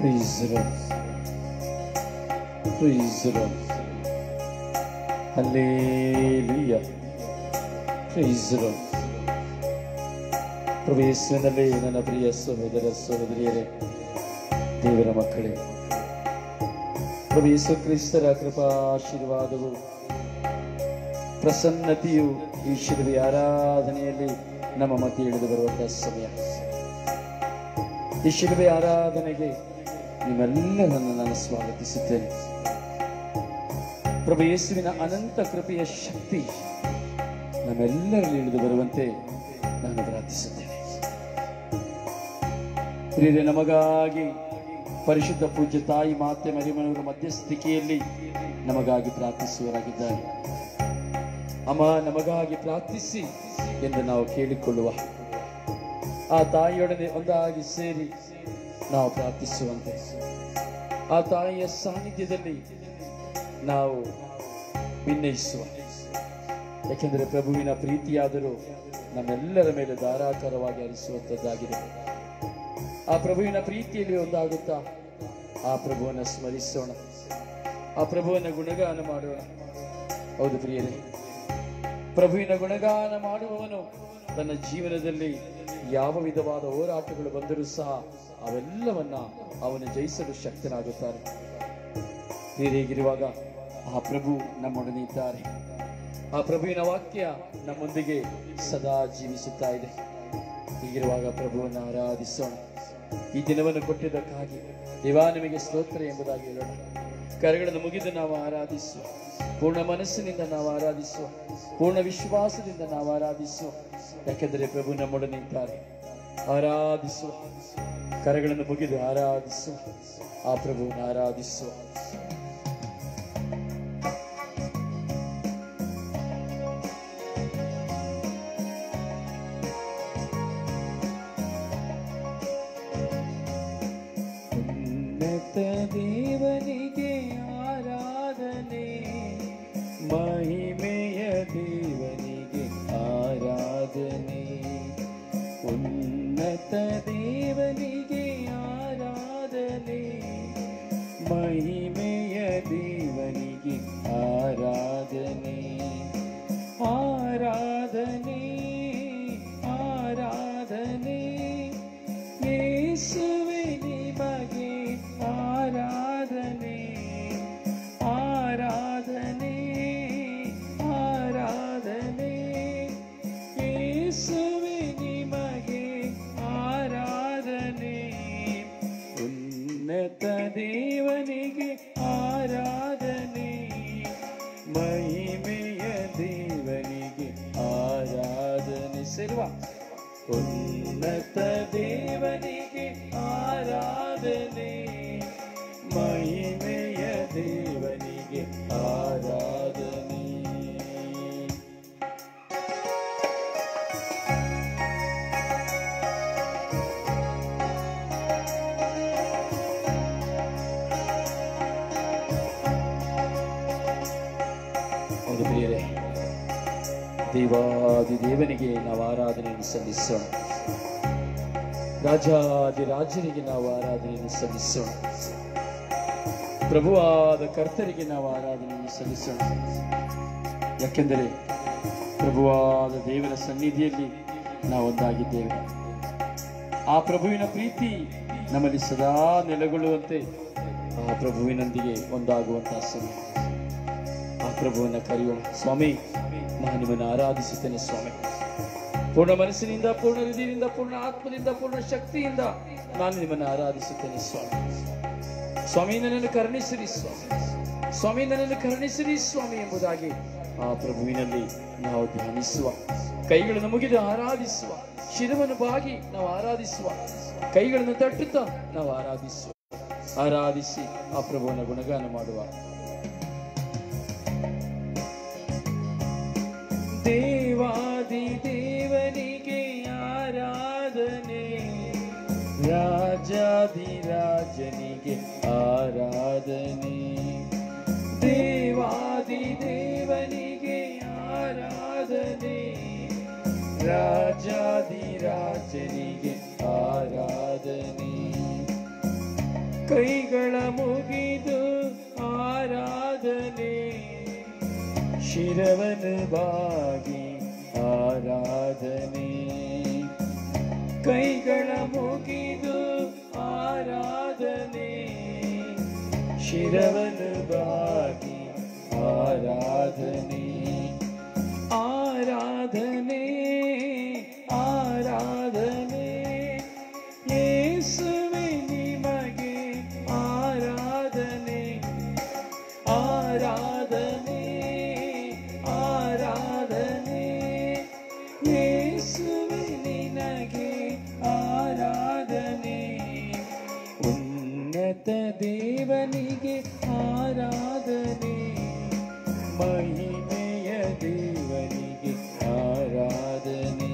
Praise the Lord. Praise the Lord. Hallelujah. Praise the Lord. ಪ್ರಭು ಯೇಸುವಿನಲ್ಲಿ ನನ್ನ ಪ್ರಿಯ ಸಹೋದರ ಸಹೋದರಿಯರೇ, ದೇವರ ಮಕ್ಕಳೇ, ಪ್ರಭು ಯೇಸು ಕ್ರಿಸ್ತರ ಕೃಪಾಶೀರ್ವಾದವು ಪ್ರಸನ್ನತೆಯು ಈ ಶಿಲುಬೆ ಆರಾಧನೆಯಲ್ಲಿ ನಮ್ಮ ಮಧ್ಯೆ ಇಳಿದು ಬರುವಂತಹ ಸಮಯ. ಈ ಶಿಲುಬೆ ಆರಾಧನೆಗೆ ನಿಮ್ಮೆಲ್ಲರನ್ನು ನಾನು ಸ್ವಾಗತಿಸುತ್ತೇನೆ. ಪ್ರಭು ಯೇಸುವಿನ ಅನಂತ ಕೃಪೆಯ ಶಕ್ತಿ ನಮ್ಮೆಲ್ಲರಲ್ಲಿ ಇಳಿದು ಬರುವಂತೆ ನಾನು ಪ್ರಾರ್ಥಿಸುತ್ತೇನೆ. ಪ್ರಿಯರೇ, ನಮಗಾಗಿ ಪರಿಶುದ್ಧ ಪೂಜ್ಯ ತಾಯಿ ಮಾತೆ ಮರಿಯಮ್ಮನವರ ಮಧ್ಯಸ್ಥಿಕೆಯಲ್ಲಿ ನಮಗಾಗಿ ಪ್ರಾರ್ಥಿಸುವರಾಗಿದ್ದಾರೆ. ಅಮ್ಮ, ನಮಗಾಗಿ ಪ್ರಾರ್ಥಿಸಿ ಎಂದು ನಾವು ಕೇಳಿಕೊಳ್ಳುವ ಆ ತಾಯಿಯೊಡನೆ ಒಂದಾಗಿ ಸೇರಿ ನಾವು ಪ್ರಾರ್ಥಿಸುವಂತೆ, ಆ ತಾಯಿಯ ಸಾನ್ನಿಧ್ಯದಲ್ಲಿ ನಾವು ಭಿನ್ನಯಿಸುವ. ಯಾಕೆಂದರೆ ಪ್ರಭುವಿನ ಪ್ರೀತಿಯಾದರೂ ನಮ್ಮೆಲ್ಲರ ಮೇಲೆ ಧಾರಾಕಾರವಾಗಿ ಹರಿಸುವಂಥದ್ದಾಗಿದೆ. ಆ ಪ್ರಭುವಿನ ಪ್ರೀತಿಯಲ್ಲಿ ಒಂದಾಗುತ್ತಾ ಆ ಪ್ರಭುವನ್ನು ಸ್ಮರಿಸೋಣ, ಆ ಪ್ರಭುವನ್ನು ಗುಣಗಾನ ಮಾಡೋಣ. ಹೌದು ಪ್ರಿಯರೇ, ಪ್ರಭುವಿನ ಗುಣಗಾನ ಮಾಡುವವನು ತನ್ನ ಜೀವನದಲ್ಲಿ ಯಾವ ವಿಧವಾದ ಹೋರಾಟಗಳು ಬಂದರೂ ಸಹ ಅವೆಲ್ಲವನ್ನ ಅವನು ಜಯಿಸಲು ಶಕ್ತನಾಗುತ್ತಾನೆ. ಹೀಗಿರುವಾಗ ಆ ಪ್ರಭು ನಮ್ಮೊಡನೆ ಇದ್ದಾರೆ. ಆ ಪ್ರಭುವಿನ ವಾಕ್ಯ ನಮ್ಮೊಂದಿಗೆ ಸದಾ ಜೀವಿಸುತ್ತಾ ಇದೆ. ಹೀಗಿರುವಾಗ ಪ್ರಭುವನ್ನು ಆರಾಧಿಸೋಣ. ಈ ದಿನವನ್ನು ಕೊಟ್ಟಿದ್ದಕ್ಕಾಗಿ ದೇವಾ ನಿಮಗೆ ಸ್ತೋತ್ರ ಎಂಬುದಾಗಿ ಹೇಳೋಣ. ಕರೆಗಳನ್ನು ಮುಗಿದು ನಾವು ಆರಾಧಿಸುವ, ಪೂರ್ಣ ಮನಸ್ಸಿನಿಂದ ನಾವು ಆರಾಧಿಸುವ, ಪೂರ್ಣ ವಿಶ್ವಾಸದಿಂದ ನಾವು ಆರಾಧಿಸುವ. ಯಾಕೆಂದರೆ ಪ್ರಭು ನಮ್ಮೊಡನೆ ಇದ್ದಾರೆ. ಆರಾಧಿಸುವ, ಕರೆಗಳನ್ನು ಮುಗಿದು ಆರಾಧಿಸುವ, ಆ ಪ್ರಭುವನ್ನು ಆರಾಧಿಸುವ. ದೇವನಿಗೆ ಆರಾಧನೆ, ಮಹಿಮೆಯ ದೇವನಿಗೆ ಆರಾಧನೆ. ಉನ್ನತ ದೇವನಿಗೆ ಆರಾಧನೆ, ಮಹಿಮೆಯ ದೇವನಿಗೆ ಆರಾಧನೆ. ಆರಾಧನೆ ಆರಾಧನೆ ಯೇಸುವೇ ನಿಮಗೆ ಆರಾಧನೆ. ಆರಾಧನೆ ಆರಾಧನೆ ಯೇಸುವೇ ನಿಮಗೆ ಆರಾಧನೆ. ಉನ್ನತ ದೇವನಿಗೆ ಆರಾಧನೆ, ಮಹಿಮೆಯ ದೇವನಿಗೆ ಆರಾಧನೆ. ಸೇರುವ ಉನ್ನತ ದೇವನಿಗೆ ಆರಾಧನೆ, ಮಹಿಮೆಯ ದೇವನಿಗೆ ಆರಾಧನೆ. ಹೌದು ಪ್ರಿಯರೇ, ದೇವಾದಿ ದೇವನಿಗೆ ನಾವು ಆರಾಧನೆಯನ್ನು ಸಲ್ಲಿಸೋಣ. ರಾಜಾದಿರಾಜರಿಗೆ ನಾವು ಆರಾಧನೆಯನ್ನು ಸಲ್ಲಿಸೋಣ. ಪ್ರಭುವಾದ ಕರ್ತರಿಗೆ ನಾವು ಆರಾಧನೆಯನ್ನು ಸಲ್ಲಿಸೋಣ. ಯಾಕೆಂದರೆ ಪ್ರಭುವಾದ ದೇವರ ಸನ್ನಿಧಿಯಲ್ಲಿ ನಾವು ಒಂದಾಗಿದ್ದೇವೆ. ಆ ಪ್ರಭುವಿನ ಪ್ರೀತಿ ನಮ್ಮಲ್ಲಿ ಸದಾ ನೆಲೆಗೊಳ್ಳುವಂತೆ ಆ ಪ್ರಭುವಿನೊಂದಿಗೆ ಒಂದಾಗುವಂತಹ ಸಮಯ. ಆ ಪ್ರಭುವನ್ನು ಕರೆಯೋಣ. ಸ್ವಾಮಿ, ನಾನು ನಿಮ್ಮನ್ನು ಆರಾಧಿಸುತ್ತೇನೆ ಸ್ವಾಮಿ. ಪೂರ್ಣ ಮನಸ್ಸಿನಿಂದ, ಪೂರ್ಣ ಹೃದಯದಿಂದ, ಪೂರ್ಣ ಆತ್ಮದಿಂದ, ಪೂರ್ಣ ಶಕ್ತಿಯಿಂದ ನಾನು ನಿಮ್ಮನ್ನು ಆರಾಧಿಸುತ್ತೇನೆ ಸ್ವಾಮಿ. ಸ್ವಾಮಿ, ನನ್ನನ್ನು ಕರುಣಿಸಿರಿ ಸ್ವಾಮಿ. ಸ್ವಾಮಿ, ನನ್ನನ್ನು ಕರುಣಿಸಿರಿ ಸ್ವಾಮಿ ಎಂಬುದಾಗಿ ಆ ಪ್ರಭುವಿನಲ್ಲಿ ನಾವು ಧ್ಯಾನಿಸುವ. ಕೈಗಳನ್ನು ಮುಗಿದು ಆರಾಧಿಸುವ, ಶಿರವನ್ನು ಬಾಗಿ ನಾವು ಆರಾಧಿಸುವ, ಕೈಗಳನ್ನು ತಟ್ಟುತ್ತಾ ನಾವು ಆರಾಧಿಸುವ. ಆರಾಧಿಸಿ ಆ ಪ್ರಭುವನ್ನು ಗುಣಗಾನ ಮಾಡುವ. ದೇವಾದಿ ದೇವನಿಗೆ ಆರಾಧನೆ, ರಾಜಾದಿರಾಜನಿಗೆ ಆರಾಧನೆ. ದೇವಾದಿ ದೇವನಿಗೆ ಆರಾಧನೆ, ರಾಜಾದಿರಾಜನಿಗೆ ಆರಾಧನೆ. ಕೈಗಳ ಮುಗಿದು ಆರಾಧನೆ, ಶಿರವನ್ನು ಬಾಗಿ ಆರಾಧನೆ, ಕೈಗಳ ಮುಗಿದು ಆರಾಧನೆ, ಶಿರವನ್ನು ಬಾಗಿ ಆರಾಧನೆ, ಆರಾಧನೆ, ಆರಾಧನೆ, ಯೇಸುವೇ ನಿಮಗೆ ಆರಾಧನೆ, ಆರಾಧನೆ, ಆರಾಧನೆ, ಯೇಸುವೇ ನಿನಗೆ ಆರಾಧನೆ, ಉನ್ನತ ದೇವನಿಗೆ ಆರಾಧನೆ, ಮಹಿಮೆಯ ದೇವನಿಗೆ ಆರಾಧನೆ.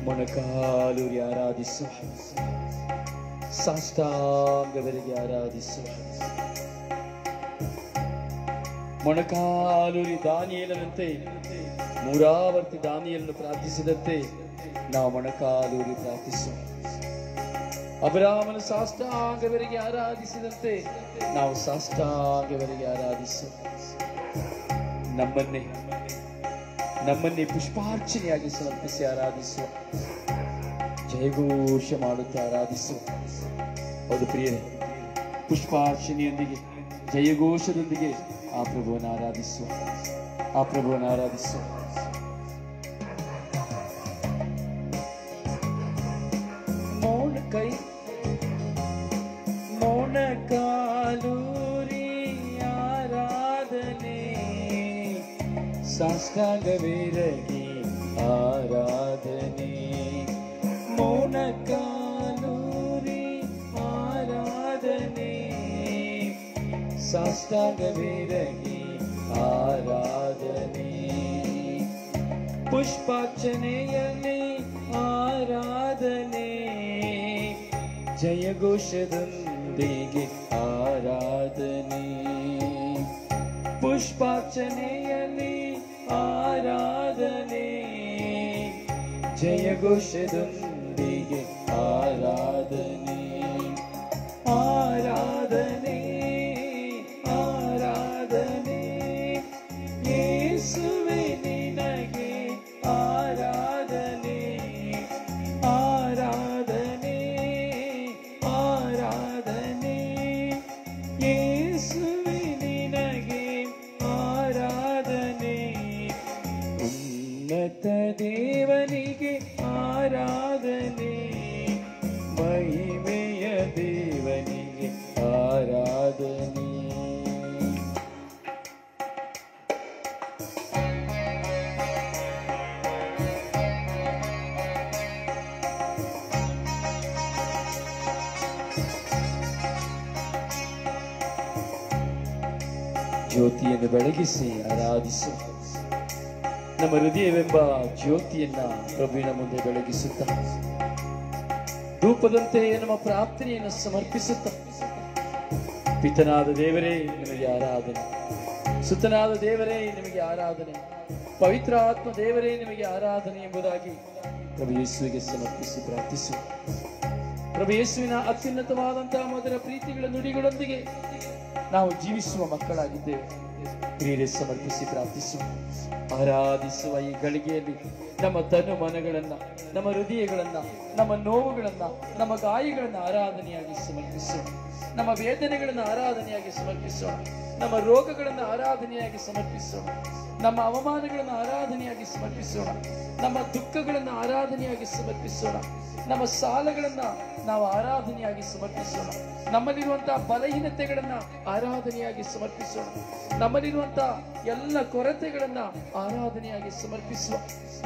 ಮೊಣಕಾಲೂರಿ ಆರಾಧಿಸುವ, ಸಾಷ್ಟಾಂಗವರಿಗೆ ಆರಾಧಿಸುವ, ಮೊಣಕಾಲೂರಿ ದಾನಿಯೇಲನಂತೆ ಮೂರಾವರ್ತಿ ದಾನಿಯೇಲನ್ನು ಪ್ರಾರ್ಥಿಸಿದಂತೆ ನಾವು ಮೊಣಕಾಲೂರಿ ಪ್ರಾರ್ಥಿಸುವ, ಅಬ್ರಾಮನು ಸಾಷ್ಟಾಂಗವರಿಗೆ ಆರಾಧಿಸಿದಂತೆ ನಾವು ಸಾಷ್ಟಾಂಗವರಿಗೆ ಆರಾಧಿಸುವ, ನಮ್ಮನ್ನೇ ಪುಷ್ಪಾರ್ಚನೆಯಾಗಿ ಸಮರ್ಪಿಸಿ ಆರಾಧಿಸುವ, ಜಯಘೋಷ ಮಾಡುತ್ತಾ ಆರಾಧಿಸುವ. ಹೌದು ಪ್ರಿಯರೇ, ಪುಷ್ಪಾರ್ಚನೆಯೊಂದಿಗೆ ಜಯಘೋಷದೊಂದಿಗೆ ಆ ಪ್ರಭುವನ್ನು ಆರಾಧಿಸುವ, ಆ ಪ್ರಭುವನ್ನು ಆರಾಧಿಸುವ. ಮೊಣಕಾಲೂರಿ ಆರಾಧನೆ, ಸಾಷ್ಟಾಂಗವೀರಗೆ ಆರಾಧನೆ, ಮೊಣಕಾಲೂರಿ ಆರಾಧನೆ, ಸಾಷ್ಟಾಂಗವೀರಗೆ ಆರಾಧನೆ, ಪುಷ್ಪಾರ್ಚನೆಯಲ್ಲಿ ಆರಾಧನೆ, ಜಯಘೋಷದೊಂದಿಗೆ ಆರಾಧನೆ, ಪುಷ್ಪಾರ್ಚನೆಯಲ್ಲಿ ಆರಾಧನೆ, ಜಯಘೋಷದೊಂದಿಗೆ ಆರಾಧನೆ, ಆರಾಧನೆ, ಆರಾಧನೆ, ಯೇಸುವೇ ನಿನಗೆ ಆರಾಧನೆ, ಆರಾಧನೆ, ಆರಾಧನೆ, ಯೇಸುವೇ ನಿನಗೆ ಆರಾಧನೆ, ಉನ್ನತ ದೇವನಿಗೆ ಆರಾಧನೆ, ಮಹಿಮೆಯ ದೇವನಿಗೆ ಆರಾಧನೆ. ಜ್ಯೋತಿಯನ್ನು ಬೆಳಗಿಸಿ ಆರಾಧಿಸು. ನಮ್ಮ ಹೃದಯವೆಂಬ ಜ್ಯೋತಿಯನ್ನ ಪ್ರಭುವಿನ ಮುಂದೆ ಬೆಳಗಿಸುತ್ತ ಧೂಪದಂತೆ ನಮ್ಮ ಪ್ರಾರ್ಥನೆಯನ್ನು ಸಮರ್ಪಿಸುತ್ತ, ಪಿತನಾದ ದೇವರೇ ನಿಮಗೆ ಆರಾಧನೆ, ಸುತನಾದ ದೇವರೇ ನಿಮಗೆ ಆರಾಧನೆ, ಪವಿತ್ರ ಆತ್ಮ ದೇವರೇ ನಿಮಗೆ ಆರಾಧನೆ ಎಂಬುದಾಗಿ ಪ್ರಭು ಯೇಸುವಿಗೆ ಸಮರ್ಪಿಸಿ ಪ್ರಾರ್ಥಿಸು. ಪ್ರಭು ಯೇಸುವಿನ ಅತ್ಯುನ್ನತವಾದಂತಹ ಮೊದಲ ಪ್ರೀತಿಗಳ ನುಡಿಗಳೊಂದಿಗೆ ನಾವು ಜೀವಿಸುವ ಮಕ್ಕಳಾಗಿದ್ದೇವೆ. ಪ್ರಿಯರೇ, ಸಮರ್ಪಿಸಿ ಪ್ರಾರ್ಥಿಸುವ, ಆರಾಧಿಸುವ ಈ ಗಳಿಗೆಯಲ್ಲಿ ನಮ್ಮ ತನು ಮನಗಳನ್ನ, ನಮ್ಮ ಹೃದಯಗಳನ್ನ, ನಮ್ಮ ನೋವುಗಳನ್ನ, ನಮ್ಮ ಗಾಯಗಳನ್ನ ಆರಾಧನೆಯಾಗಿ ಸಮರ್ಪಿಸೋಣ. ನಮ್ಮ ವೇದನೆಗಳನ್ನು ಆರಾಧನೆಯಾಗಿ ಸಮರ್ಪಿಸೋಣ. ನಮ್ಮ ರೋಗಗಳನ್ನು ಆರಾಧನೆಯಾಗಿ ಸಮರ್ಪಿಸೋಣ. ನಮ್ಮ ಅವಮಾನಗಳನ್ನು ಆರಾಧನೆಯಾಗಿ ಸಮರ್ಪಿಸೋಣ. ನಮ್ಮ ದುಃಖಗಳನ್ನು ಆರಾಧನೆಯಾಗಿ ಸಮರ್ಪಿಸೋಣ. ನಮ್ಮ ಸಾಲಗಳನ್ನ ನಾವು ಆರಾಧನೆಯಾಗಿ ಸಮರ್ಪಿಸೋಣ. ನಮ್ಮಲ್ಲಿರುವಂತಹ ಬಲಹೀನತೆಗಳನ್ನ ಆರಾಧನೆಯಾಗಿ ಸಮರ್ಪಿಸೋಣ. ನಮ್ಮಲ್ಲಿರುವಂತಹ ಎಲ್ಲ ಕೊರತೆಗಳನ್ನ ಆರಾಧನೆಯಾಗಿ ಸಮರ್ಪಿಸುವ.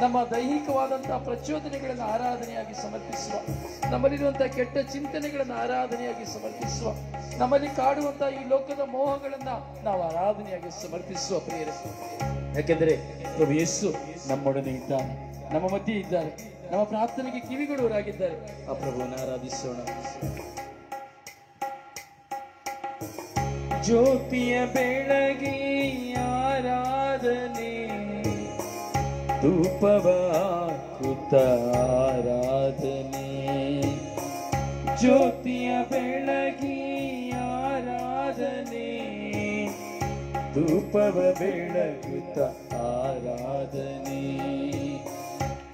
ನಮ್ಮ ದೈಹಿಕವಾದಂತಹ ಪ್ರಚೋದನೆಗಳನ್ನು ಆರಾಧನೆಯಾಗಿ ಸಮರ್ಪಿಸುವ. ನಮ್ಮಲ್ಲಿರುವಂತಹ ಕೆಟ್ಟ ಚಿಂತನೆಗಳನ್ನು ಆರಾಧನೆಯಾಗಿ ಸಮರ್ಪಿಸುವ. ನಮ್ಮಲ್ಲಿ ಕಾಡುವಂತಹ ಈ ಲೋಕದ ಮೋಹಗಳನ್ನ ನಾವು ಆರಾಧನೆಯಾಗಿ ಸಮರ್ಪಿಸುವ. ಪ್ರಿಯರೇ, ಯಾಕೆಂದರೆ ಪ್ರಭು ಯೇಸು ನಮ್ಮೊಡನೆ ಇದ್ದಾನೆ, ನಮ್ಮ ಮಧ್ಯೆ ಇದ್ದಾರೆ. ನಮ್ಮ ಪ್ರಾರ್ಥನೆಗೆ ಕಿವಿಗೊಡುವರಾಗಿದ್ದಾರೆ. ಆ ಪ್ರಭುವನ್ನು ಆರಾಧಿಸೋಣ. ಜ್ಯೋತಿಯ ಬೆಳಗಿ ಆರಾಧನೆ, ಧೂಪವ ಹಾಕುತ್ತ ಆರಾಧನೆ. ಜ್ಯೋತಿಯ ಬೆಳಗಿ ಆರಾಧನೆ, ಧೂಪವ ಬೆಳಗುತ್ತ ಆರಾಧನೆ.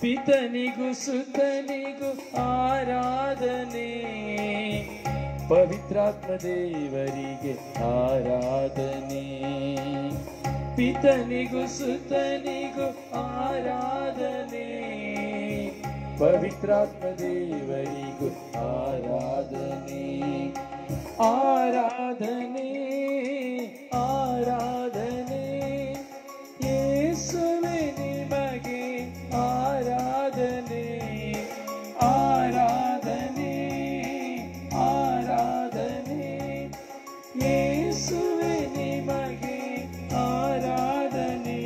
ಪಿತನಿಗೂ ಸುತನಿಗೂ ಆರಾಧನೆ, ಪವಿತ್ರಾತ್ಮ ದೇವರಿಗೆ ಆರಾಧನೆ. ಪಿತನಿಗೂ ಸುತನಿಗೂ ಆರಾಧನೆ, ಪವಿತ್ರಾತ್ಮ ದೇವರಿಗೂ ಆರಾಧನೆ. ಆರಾಧನೆ ಆರಾಧನೆ ಯೇಸುವೇ ನಿಮಗೆ ಆರಾಧನೆ. ಆರಾಧನೆ ಆರಾಧನೆ ಯೇಸುವೇ ನಿಮಗೆ ಆರಾಧನೆ.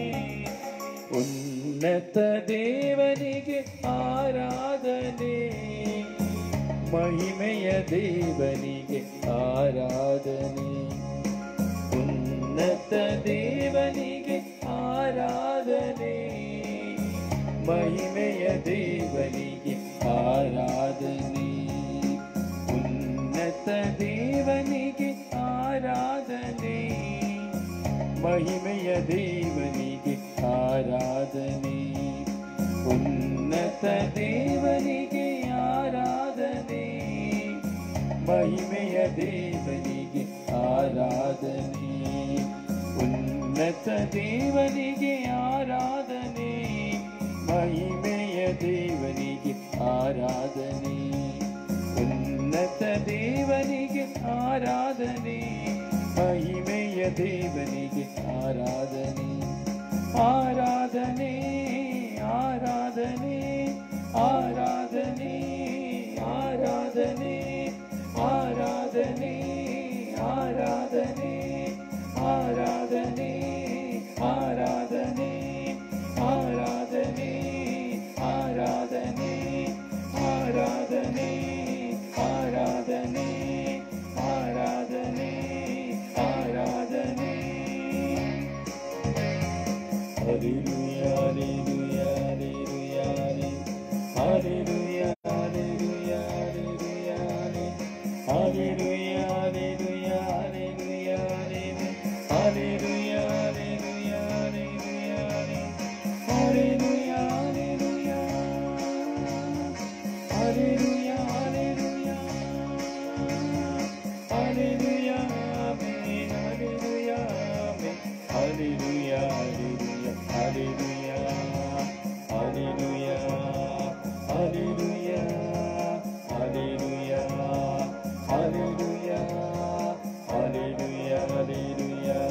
ಉನ್ನತ ದೇವನಿಗೆ ಆರಾಧನೆ, ಮಹಿಮೆಯ ದೇವನಿಗೆ ಆರಾಧನೆ. ಉನ್ನತ ದೇವನಿಗೆ ಆರಾಧನೆ, ಮಹಿಮೆಯ ದೇವನಿಗೆ ಆರಾಧನೆ. ಉನ್ನತ ದೇವನಿಗೆ ಆರಾಧನೆ, ಮಹಿಮೆಯ ದೇವನಿಗೆ ಆರಾಧನೆ. ಉನ್ನತ ದೇವನಿಗೆ ಆರಾಧನೆ, ಮಹಿಮೆಯ ದೇವನಿಗೆ ಆರಾಧನೆ. ಉನ್ನತ ದೇವನಿಗೆ ಆರಾಧನೆ, ಮಹಿಮೆಯ ದೇವನಿಗೆ ಆರಾಧನೆ. ಉನ್ನತ ದೇವನಿಗೆ ಆರಾಧನೆ, ಮಹಿಮೆಯ ದೇವನಿಗೆ ಆರಾಧನೆ. ಆರಾಧನೆ ಆರಾಧನೆ ಆರಾಧನೆ ಆರಾಧನೆ ಆರಾಧನೆ ಆರಾಧನೆ ಆರಾಧನೆ ಆರಾಧನೆ ಆರಾಧನೆ ಆರಾಧನೆ ಆರಾಧನೆ ಆರಾಧನೆ ಆರಾಧನೆ ಆರಾಧನೆ. Hallelujah, hallelujah, hallelujah, hallelujah, hallelujah, hallelujah, hallelujah, hallelujah, hallelujah, hallelujah, hallelujah, hallelujah, hallelujah, hallelujah, hallelujah, amen, hallelujah, amen, hallelujah, hallelujah, hallelujah, hallelujah, hallelujah, hallelujah, hallelujah, hallelujah, hallelujah.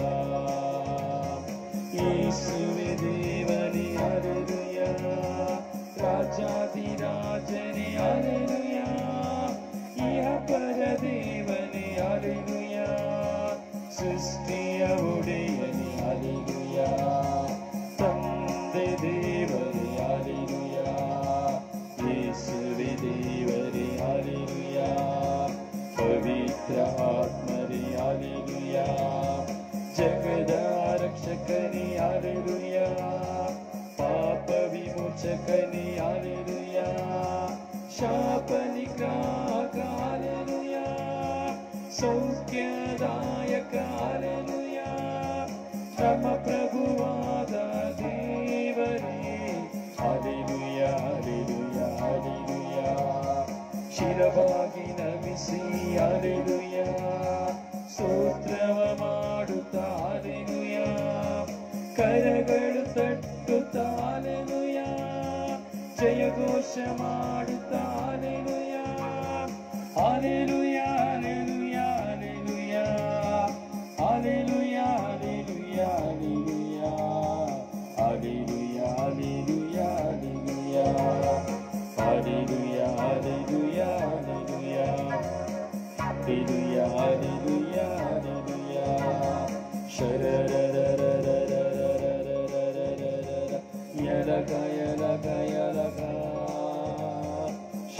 ಯೇಸುವೇ ದೇವನೇ ಹಲ್ಲೆಲೂಯಾ, ರಾಜಾಧಿರಾಜನೇ ಹಲ್ಲೆಲೂಯಾ, ಇಹ ಪರ ದೇವನೇ ಹಲ್ಲೆಲೂಯಾ, ಸೃಷ್ಟಿಯ ಒಡೆಯನೇ ಹಲ್ಲೆಲೂಯಾ, ತಂದೆ ದೇವರೇ hallelujah, ಯೇಸುವೇ ದೇವರೇ ಹಲ್ಲೆಲೂಯಾ, ಪವಿತ್ರ ಆತ್ಮರೇ ಹಲ್ಲೆಲೂಯಾ, ಜಗದ ರಕ್ಷಕನೇ ಹಲ್ಲೆಲೂಯಾ, ಪಾಪ ವಿಮೋಚಕನೇ ಹಲ್ಲೆಲೂಯಾ, ಶಾಪ ನಿಗ್ರಾಹಕ ಹಲ್ಲೆಲೂಯಾ, ಸೌಖ್ಯದಾಯಕ ಹಲ್ಲೆಲೂಯಾ, ನಮ್ಮ ಪ್ರಭುವಾದ ದೇವರೇ ಹಲ್ಲೆಲೂಯಾ, ಹಲ್ಲೆಲೂಯಾ, ಹಲ್ಲೆಲೂಯಾ. ಶಿರವಾಗಿ ನಮಿಸಿ ಹಲ್ಲೆಲೂಯಾ, ಸ್ತೋತ್ರವ ಮಾಡುತ್ತಾ ಹಲ್ಲೆಲೂಯಾ, ಕರಗಳು ತಟ್ಟುತ್ತಾ ಹಲ್ಲೆಲೂಯಾ, ಜಯಘೋಷ ಮಾಡುತ್ತಾ hallelujah, hallelujah, hallelujah, hallelujah, hallelujah, hallelujah, hallelujah, hallelujah, hallelujah, hallelujah, hallelujah, hallelujah, hallelujah, hallelujah, sharararararararararararara, yalaga, yalaga, yalaga,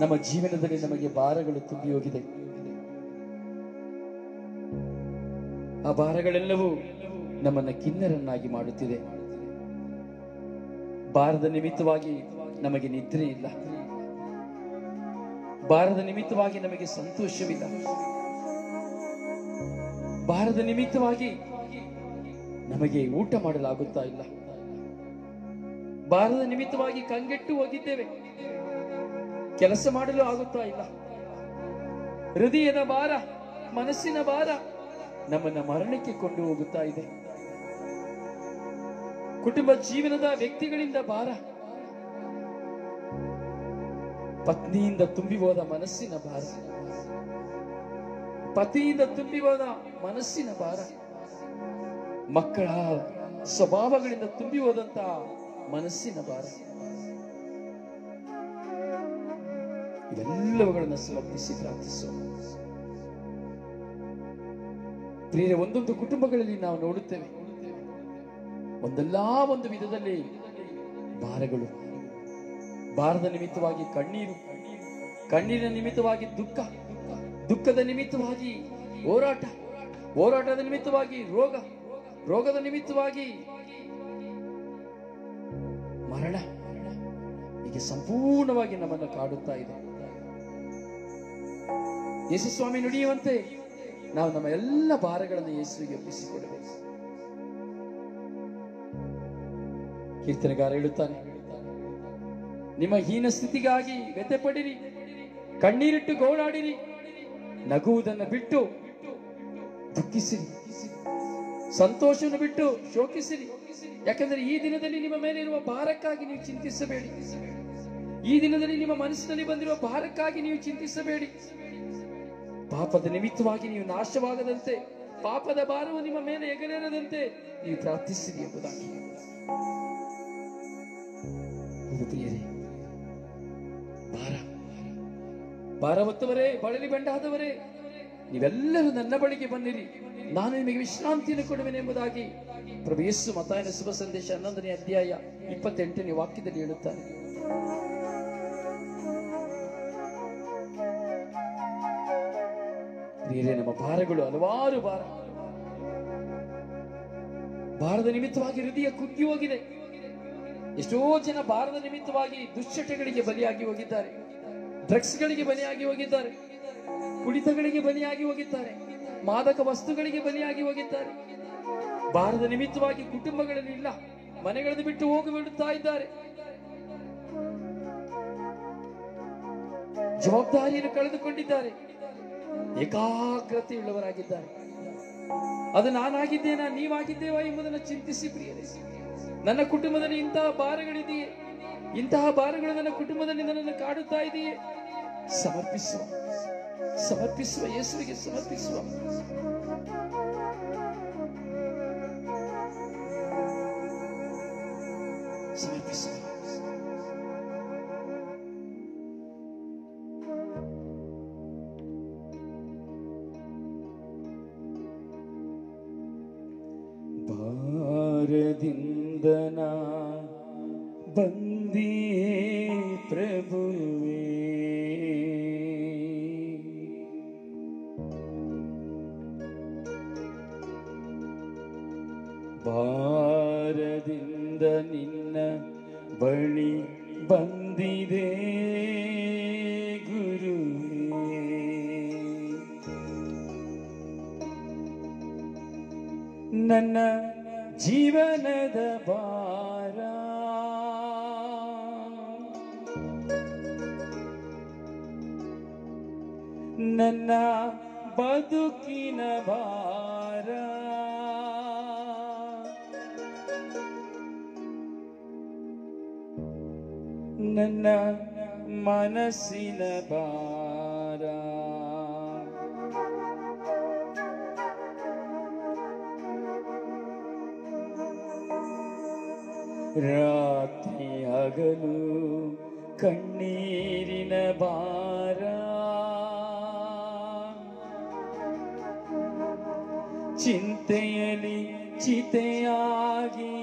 ನಮ್ಮ ಜೀವನದಲ್ಲಿ ನಮಗೆ ಭಾರಗಳು ತುಂಬಿ ಹೋಗಿದೆ. ಆ ಭಾರಗಳೆಲ್ಲವೂ ನಮ್ಮನ್ನ ಖಿನ್ನರನ್ನಾಗಿ ಮಾಡುತ್ತಿದೆ. ಭಾರದ ನಿಮಿತ್ತವಾಗಿ ನಮಗೆ ನಿದ್ರೆ ಇಲ್ಲ, ಭಾರದ ನಿಮಿತ್ತವಾಗಿ ನಮಗೆ ಸಂತೋಷವಿಲ್ಲ, ಭಾರದ ನಿಮಿತ್ತವಾಗಿ ನಮಗೆ ಊಟ ಮಾಡಲಾಗುತ್ತಾ ಇಲ್ಲ, ಭಾರದ ನಿಮಿತ್ತವಾಗಿ ಕಂಗೆಟ್ಟು ಹೋಗಿದ್ದೇವೆ, ಕೆಲಸ ಮಾಡಲು ಆಗುತ್ತಾ ಇಲ್ಲ. ಹೃದಯದ ಭಾರ, ಮನಸ್ಸಿನ ಭಾರ ನಮ್ಮನ್ನ ಮರಣಕ್ಕೆ ಕೊಂಡು ಹೋಗುತ್ತಾ ಇದೆ. ಕುಟುಂಬ ಜೀವನದ ವ್ಯಕ್ತಿಗಳಿಂದ ಭಾರ, ಪತ್ನಿಯಿಂದ ತುಂಬಿ ಹೋದ ಮನಸ್ಸಿನ ಭಾರ, ಪತಿಯಿಂದ ತುಂಬಿ ಹೋದ ಮನಸ್ಸಿನ ಭಾರ, ಮಕ್ಕಳ ಸ್ವಭಾವಗಳಿಂದ ತುಂಬಿ ಹೋದಂತಹ ಮನಸ್ಸಿನ ಭಾರ, ಇವೆಲ್ಲವುಗಳನ್ನು ಸಮರ್ಪಿಸಿ ಪ್ರಾರ್ಥಿಸೋಣ. ಪ್ರಿಯರೇ, ಒಂದೊಂದು ಕುಟುಂಬಗಳಲ್ಲಿ ನಾವು ನೋಡುತ್ತೇವೆ, ಒಂದಲ್ಲ ಒಂದು ವಿಧದಲ್ಲಿ ಭಾರಗಳು. ಭಾರದ ನಿಮಿತ್ತವಾಗಿ ಕಣ್ಣೀರು, ಕಣ್ಣೀರಿನ ನಿಮಿತ್ತವಾಗಿ ದುಃಖ, ದುಃಖದ ನಿಮಿತ್ತವಾಗಿ ಹೋರಾಟ, ಹೋರಾಟದ ನಿಮಿತ್ತವಾಗಿ ರೋಗ, ರೋಗದ ನಿಮಿತ್ತವಾಗಿ ಮರಣ, ಹೀಗೆ ಸಂಪೂರ್ಣವಾಗಿ ನಮ್ಮನ್ನು ಕಾಡುತ್ತಾ ಇದೆ. ಯೇಸು ಸ್ವಾಮಿ ನುಡಿಯುವಂತೆ ನಾವು ನಮ್ಮ ಎಲ್ಲ ಭಾರಗಳನ್ನು ಯೇಸುವಿಗೆ ಒಪ್ಪಿಸಿಕೊಡಬೇಕು. ಕೀರ್ತನೆಗಾರ ಹೇಳುತ್ತಾನೆ, ನಿಮ್ಮ ಹೀನ ಸ್ಥಿತಿಗಾಗಿ ವ್ಯಥೆ ಪಡಿರಿ, ಕಣ್ಣೀರಿಟ್ಟು ಗೋಳಾಡಿರಿ, ನಗುವುದನ್ನು ಬಿಟ್ಟು ದುಃಖಿಸಿರಿ, ಸಂತೋಷವನ್ನು ಬಿಟ್ಟು ಶೋಕಿಸಿರಿ. ಯಾಕಂದ್ರೆ ಈ ದಿನದಲ್ಲಿ ನಿಮ್ಮ ಮೇಲೆ ಇರುವ ಭಾರಕ್ಕಾಗಿ ನೀವು ಚಿಂತಿಸಬೇಡಿ. ಈ ದಿನದಲ್ಲಿ ನಿಮ್ಮ ಮನಸ್ಸಿನಲ್ಲಿ ಬಂದಿರುವ ಭಾರಕ್ಕಾಗಿ ನೀವು ಚಿಂತಿಸಬೇಡಿ. ಪಾಪದ ನಿಮಿತ್ತವಾಗಿ ನೀವು ನಾಶವಾಗದಂತೆ, ಪಾಪದ ಭಾರವು ನಿಮ್ಮ ಮೇಲೆ ಎಗರೇರದಂತೆ ನೀವು ಪ್ರಾರ್ಥಿಸಿರಿ ಎಂಬುದಾಗಿ. ಪ್ರಿಯರೇ, ಭಾರ ಹೊತ್ತವರೇ, ಬಳಲಿ ಬೆಂಡಾದವರೇ, ನೀವೆಲ್ಲರೂ ನನ್ನ ಬಳಿಗೆ ಬನ್ನಿರಿ, ನಾನು ನಿಮಗೆ ವಿಶ್ರಾಂತಿಯನ್ನು ಕೊಡುವೆನು ಎಂಬುದಾಗಿ ಪ್ರಭು ಯೇಸು ಮತ್ತಾಯನ ಶುಭ ಸಂದೇಶ 11ನೇ ಅಧ್ಯಾಯ 28ನೇ ವಾಕ್ಯದಲ್ಲಿ ಹೇಳುತ್ತಾರೆ. ಪ್ರಿಯರೇ, ನಮ್ಮ ಭಾರಗಳು ಹಲವಾರು ಭಾರ. ಭಾರದ ನಿಮಿತ್ತವಾಗಿ ಹೃದಯ ಕುಗ್ಗಿ ಹೋಗಿದೆ. ಎಷ್ಟೋ ಜನ ಭಾರದ ನಿಮಿತ್ತವಾಗಿ ದುಶ್ಚಟಗಳಿಗೆ ಬಲಿಯಾಗಿ ಹೋಗಿದ್ದಾರೆ, ಡ್ರಗ್ಸ್ಗಳಿಗೆ ಬಲಿಯಾಗಿ ಹೋಗಿದ್ದಾರೆ, ಕುಡಿತಗಳಿಗೆ ಬಲಿಯಾಗಿ ಹೋಗಿದ್ದಾರೆ, ಮಾದಕ ವಸ್ತುಗಳಿಗೆ ಬಲಿಯಾಗಿ ಹೋಗಿದ್ದಾರೆ. ಭಾರದ ನಿಮಿತ್ತವಾಗಿ ಕುಟುಂಬಗಳಲ್ಲಿ ಇಲ್ಲ, ಮನೆಗಳನ್ನು ಬಿಟ್ಟು ಹೋಗಿ ಬಿಡುತ್ತಾ ಇದ್ದಾರೆ. ಜವಾಬ್ದಾರಿಯನ್ನು ಕಳೆದುಕೊಂಡಿದ್ದಾರೆ, ಏಕಾಗ್ರತೆಯುಳ್ಳವರಾಗಿದ್ದಾರೆ. ಅದು ನಾನಾಗಿದ್ದೇನಾ, ನೀವಾಗಿದ್ದೇವಾ ಎಂಬುದನ್ನು ಚಿಂತಿಸಿ ಪ್ರಿಯರೇ. ನನ್ನ ಕುಟುಂಬದಲ್ಲಿ ಇಂತಹ ಭಾರಗಳಿದೆಯೇ? ಇಂತಹ ಭಾರಗಳು ನನ್ನ ಕುಟುಂಬದಲ್ಲಿ ನನ್ನನ್ನು ಕಾಡುತ್ತಾ ಇದೆಯೇ? ಸಮರ್ಪಿಸುವ, ಸಮರ್ಪಿಸುವ, ಯೇಸುವಿಗೆ ಸಮರ್ಪಿಸುವ. ಸಮರ್ಪಿಸುವ. ಭಾರದಿಂದ ನಾ ಬಂದಿಯೇ ಪ್ರಭುವೇ, ಭಾರದಿಂದ ನಿನ್ನ ಬಳಿ ಬಂದಿದೆ ಗುರುವೇ. ನನ್ನ ಜೀವನದ ಭಾರ, ನನ್ನ ಬದುಕಿನ ಭಾರ, ನನ್ನ ಮನಸ್ಸಿನ ಭಾರ, ರಾತ್ರಿ ಹಗಲು ಕಣ್ಣೀರಿನ ಭಾರ, ಚಿಂತೆಯಲ್ಲಿ ಚಿತೆಯಾಗಿ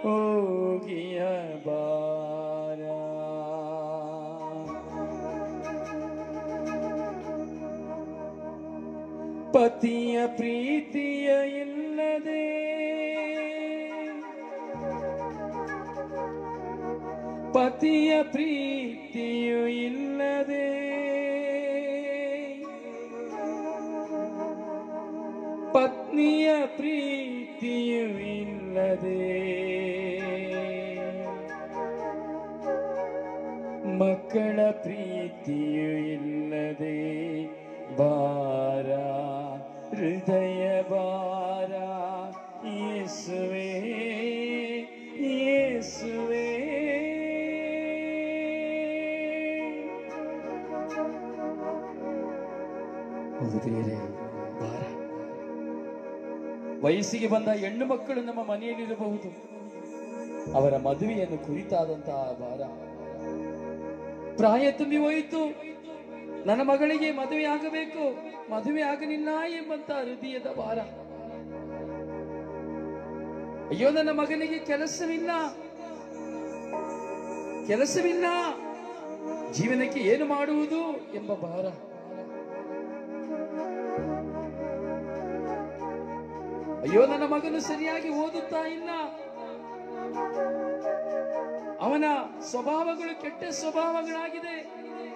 ಹೋಗಿಯ ಭಾರ, ಪತಿಯ ಪ್ರೀತಿಯ ಇಲ್ಲದೆ ಪತಿಯ ಪ್ರೀತಿಯು ಇಲ್ಲದೆ ಪತ್ನಿಯ ಪ್ರೀತಿಯು ಇಲ್ಲದೆ ಮಕ್ಕಳ ಪ್ರೀತಿಯು ಇಲ್ಲದೆ ಭಾರ ಹೃದಯ ಭಾರ ಯೇಸುವೇ ಯೇಸುವೇ ಭಾರ. ವಯಸ್ಸಿಗೆ ಬಂದ ಹೆಣ್ಣು ಮಕ್ಕಳು ನಮ್ಮ ಮನೆಯಲ್ಲಿರಬಹುದು, ಅವರ ಮದುವೆಯನ್ನು ಕುರಿತಾದಂತಹ ಭಾರ. ಪ್ರಾಯ ತುಂಬಿ ಹೋಯಿತು, ನನ್ನ ಮಗಳಿಗೆ ಮದುವೆ ಆಗಬೇಕು, ಮದುವೆ ಆಗಲಿಲ್ಲ ಎಂಬಂತ ಹೃದಯದ ಭಾರ. ಅಯ್ಯೋ ನನ್ನ ಮಗನಿಗೆ ಕೆಲಸವಿಲ್ಲ, ಜೀವನಕ್ಕೆ ಏನು ಮಾಡುವುದು ಎಂಬ ಭಾರ. ಅಯ್ಯೋ ನನ್ನ ಮಗನು ಸರಿಯಾಗಿ ಓದುತ್ತಾ ಇಲ್ಲ, ಅವನ ಸ್ವಭಾವಗಳು ಕೆಟ್ಟ ಸ್ವಭಾವಗಳಾಗಿದೆ.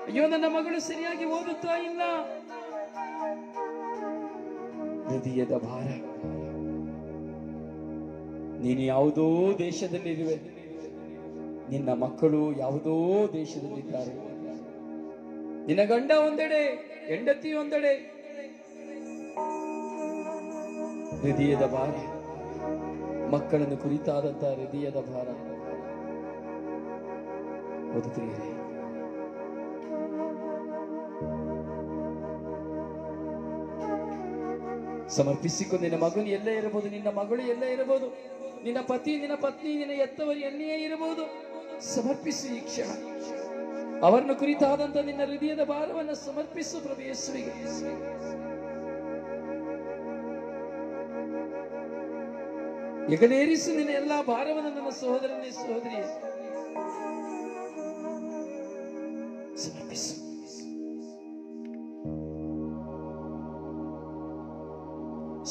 ಅಯ್ಯೋ ನನ್ನ ಮಗಳು ಸರಿಯಾಗಿ ಓದುತ್ತಾ ಇಲ್ಲ. ಹೃದಯದ ಭಾರ. ನೀನು ಯಾವುದೋ ದೇಶದಲ್ಲಿರುವೆ, ನಿನ್ನ ಮಕ್ಕಳು ಯಾವುದೋ ದೇಶದಲ್ಲಿದ್ದಾರೆ. ನಿನ್ನ ಗಂಡ ಒಂದೆಡೆ, ಹೆಂಡತಿ ಒಂದೆಡೆ. ಹೃದಯದ ಭಾರ, ಮಕ್ಕಳನ್ನು ಕುರಿತಾದಂತಹ ಹೃದಯದ ಭಾರ. ಓದುತ್ತೀರಿ, ಸಮರ್ಪಿಸಿಕೊಂಡು ನಿನ್ನ ಮಗನು ಎಲ್ಲೇ ಇರಬಹುದು, ನಿನ್ನ ಮಗಳು ಎಲ್ಲೇ ಇರಬಹುದು, ನಿನ್ನ ಪತಿ, ನಿನ್ನ ಪತ್ನಿ, ನಿನ್ನ ಎತ್ತವರು ಎಲ್ಲಿಯೇ ಇರಬಹುದು, ಸಮರ್ಪಿಸು ಈ ಕ್ಷಣ. ಅವರನ್ನು ಕುರಿತಾದಂತ ನಿನ್ನ ಹೃದಯದ ಭಾರವನ್ನು ಸಮರ್ಪಿಸು ಪ್ರಭು ಯೇಸುವಿಗೆ. ಎಗಲೇರಿಸು ನಿನ್ನ ಎಲ್ಲಾ ಭಾರವನ್ನು ನನ್ನ ಸಹೋದರನೇ ಸಹೋದರಿಯೇ ಸಮರ್ಪಿಸು.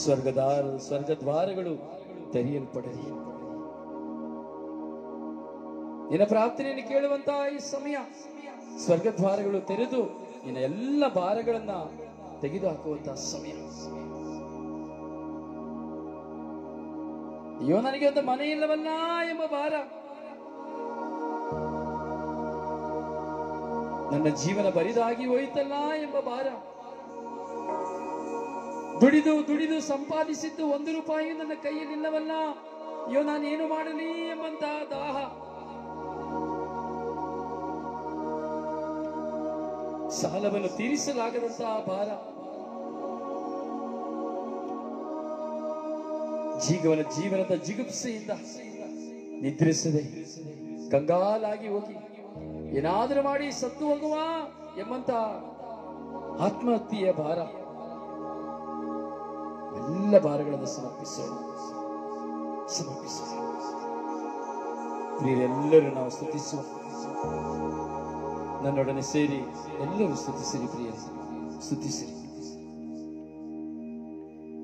ಸ್ವರ್ಗದ್ವಾರಗಳು ತೆರೆಯಲ್ಪಡಲಿ. ನಿನ್ನ ಪ್ರಾರ್ಥನೆಯನ್ನು ಕೇಳುವಂತಹ ಈ ಸಮಯ ಸ್ವರ್ಗದ್ವಾರಗಳು ತೆರೆದು ನಿನ್ನ ಎಲ್ಲ ಭಾರಗಳನ್ನ ತೆಗೆದುಹಾಕುವಂತಹ ಸಮಯ. ಅಯ್ಯೋ ನನಗೆ ಒಂದು ಮನೆ ಇಲ್ಲವಲ್ಲ ಎಂಬ ಭಾರ, ನನ್ನ ಜೀವನ ಬರಿದಾಗಿ ಹೋಯಿತಲ್ಲ ಎಂಬ ಭಾರ, ದುಡಿದು ಸಂಪಾದಿಸಿದ್ದು 1 ರೂಪಾಯಿ ನನ್ನ ಕೈಯಲ್ಲಿಲ್ಲವಲ್ಲ, ಅಯ್ಯೋ ನಾನೇನು ಮಾಡಲಿ ಎಂಬಂತಹ ದಾಹ, ಸಾಲವನ್ನು ತೀರಿಸಲಾಗದಂತಹ ಭಾರ, ಜೀವನದ ಜಿಗುಪ್ಸೆಯಿಂದ ನಿದ್ರಿಸದೆ ಕಂಗಾಲಾಗಿ ಹೋಗಿ ಏನಾದರೂ ಮಾಡಿ ಸತ್ತು ಹೋಗುವ ಎಂಬಂತ ಆತ್ಮಹತ್ಯೆಯ ಭಾರ. ಎಲ್ಲ ಭಾರಗಳನ್ನು ಸಮರ್ಪಿಸೋಣ. ಪ್ರಿಯರೆಲ್ಲರೂ ನಾವು ಸ್ತುತಿಸುವ, ನನ್ನೊಡನೆ ಸೇರಿ ಎಲ್ಲರೂ ಸ್ತುತಿಸಿರಿ. ಪ್ರಿಯರೇ ಸ್ತುತಿಸಿರಿ.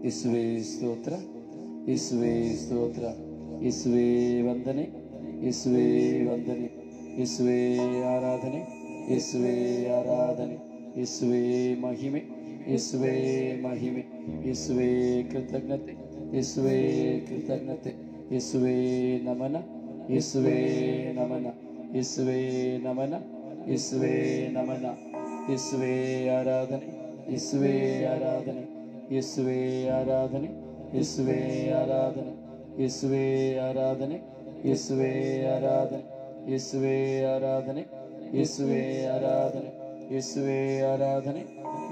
ಯೇಸುವೇ ಸ್ತೋತ್ರ, ಯೇಸುವೇ ಸ್ತೋತ್ರ, ಯೇಸುವೇ ವಂದನೆ, ಯೇಸುವೇ ವಂದನೆ, ಯೇಸುವೇ ಆರಾಧನೆ, ಯೇಸುವೇ ಆರಾಧನೆ, ಯೇಸುವೇ ಮಹಿಮೆ, ಯೇಸುವೇ ಮಹಿಮೆ, ಯೇಸುವೇ ಕೃತಜ್ಞತೆ, ಯೇಸುವೇ ಕೃತಜ್ಞತೆ, ಯೇಸುವೇ ನಮನ, ಯೇಸುವೇ ನಮನ, ಯೇಸುವೇ ನಮನ, ಯೇಸುವೇ ನಮನ, ಯೇಸುವೇ ಆರಾಧನೆ, ಯೇಸುವೇ ಆರಾಧನೆ, ಯೇಸುವೇ ಆರಾಧನೆ, ಯೇಸುವೇ ಆರಾಧನೆ, ಯೇಸುವೇ ಆರಾಧನೆ, ಯೇಸುವೇ ಆರಾಧನೆ, ಯೇಸುವೇ ಆರಾಧನೆ, ಯೇಸುವೇ ಆರಾಧನೆ, ಯೇಸುವೇ ಆರಾಧನೆ,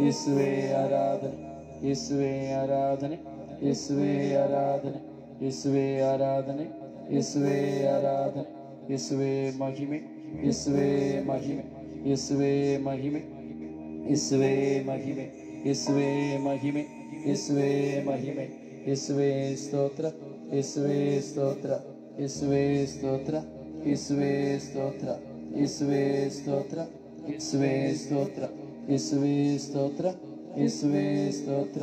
ಯೇಸುವೇ ಆರಾಧನೆ, ಯೇಸುವೇ ಆರಾಧನೆ, ಯೇಸುವೇ ಆರಾಧನೆ, ಯೇಸುವೇ ಆರಾಧನೆ, ಯೇಸುವೇ ಆರಾಧನೆ, ಯೇಸುವೇ ಮಹಿಮೆ, ಯೇಸುವೇ ಮಹಿಮೆ, ಯೇಸುವೇ ಮಹಿಮೆ, ಯೇಸುವೇ ಮಹಿಮೆ, ಯೇಸುವೇ ಮಹಿಮೆ, ಯೇಸುವೇ ಮಹಿಮೆ, ಯೇಸುವೇ ಸ್ತೋತ್ರ, ಯೇಸುವೇ ಸ್ತೋತ್ರ, ಯೇಸುವೇ ಸ್ತೋತ್ರ, ಯೇಸುವೇ ಸ್ತೋತ್ರ, ಯೇಸುವೇ ಸ್ತೋತ್ರ, ಯೇಸುವೇ ಸ್ತೋತ್ರ, ಯೇಸುವೇ ಸ್ತೋತ್ರ, ಯೇಸುವೇ ಸ್ತೋತ್ರ,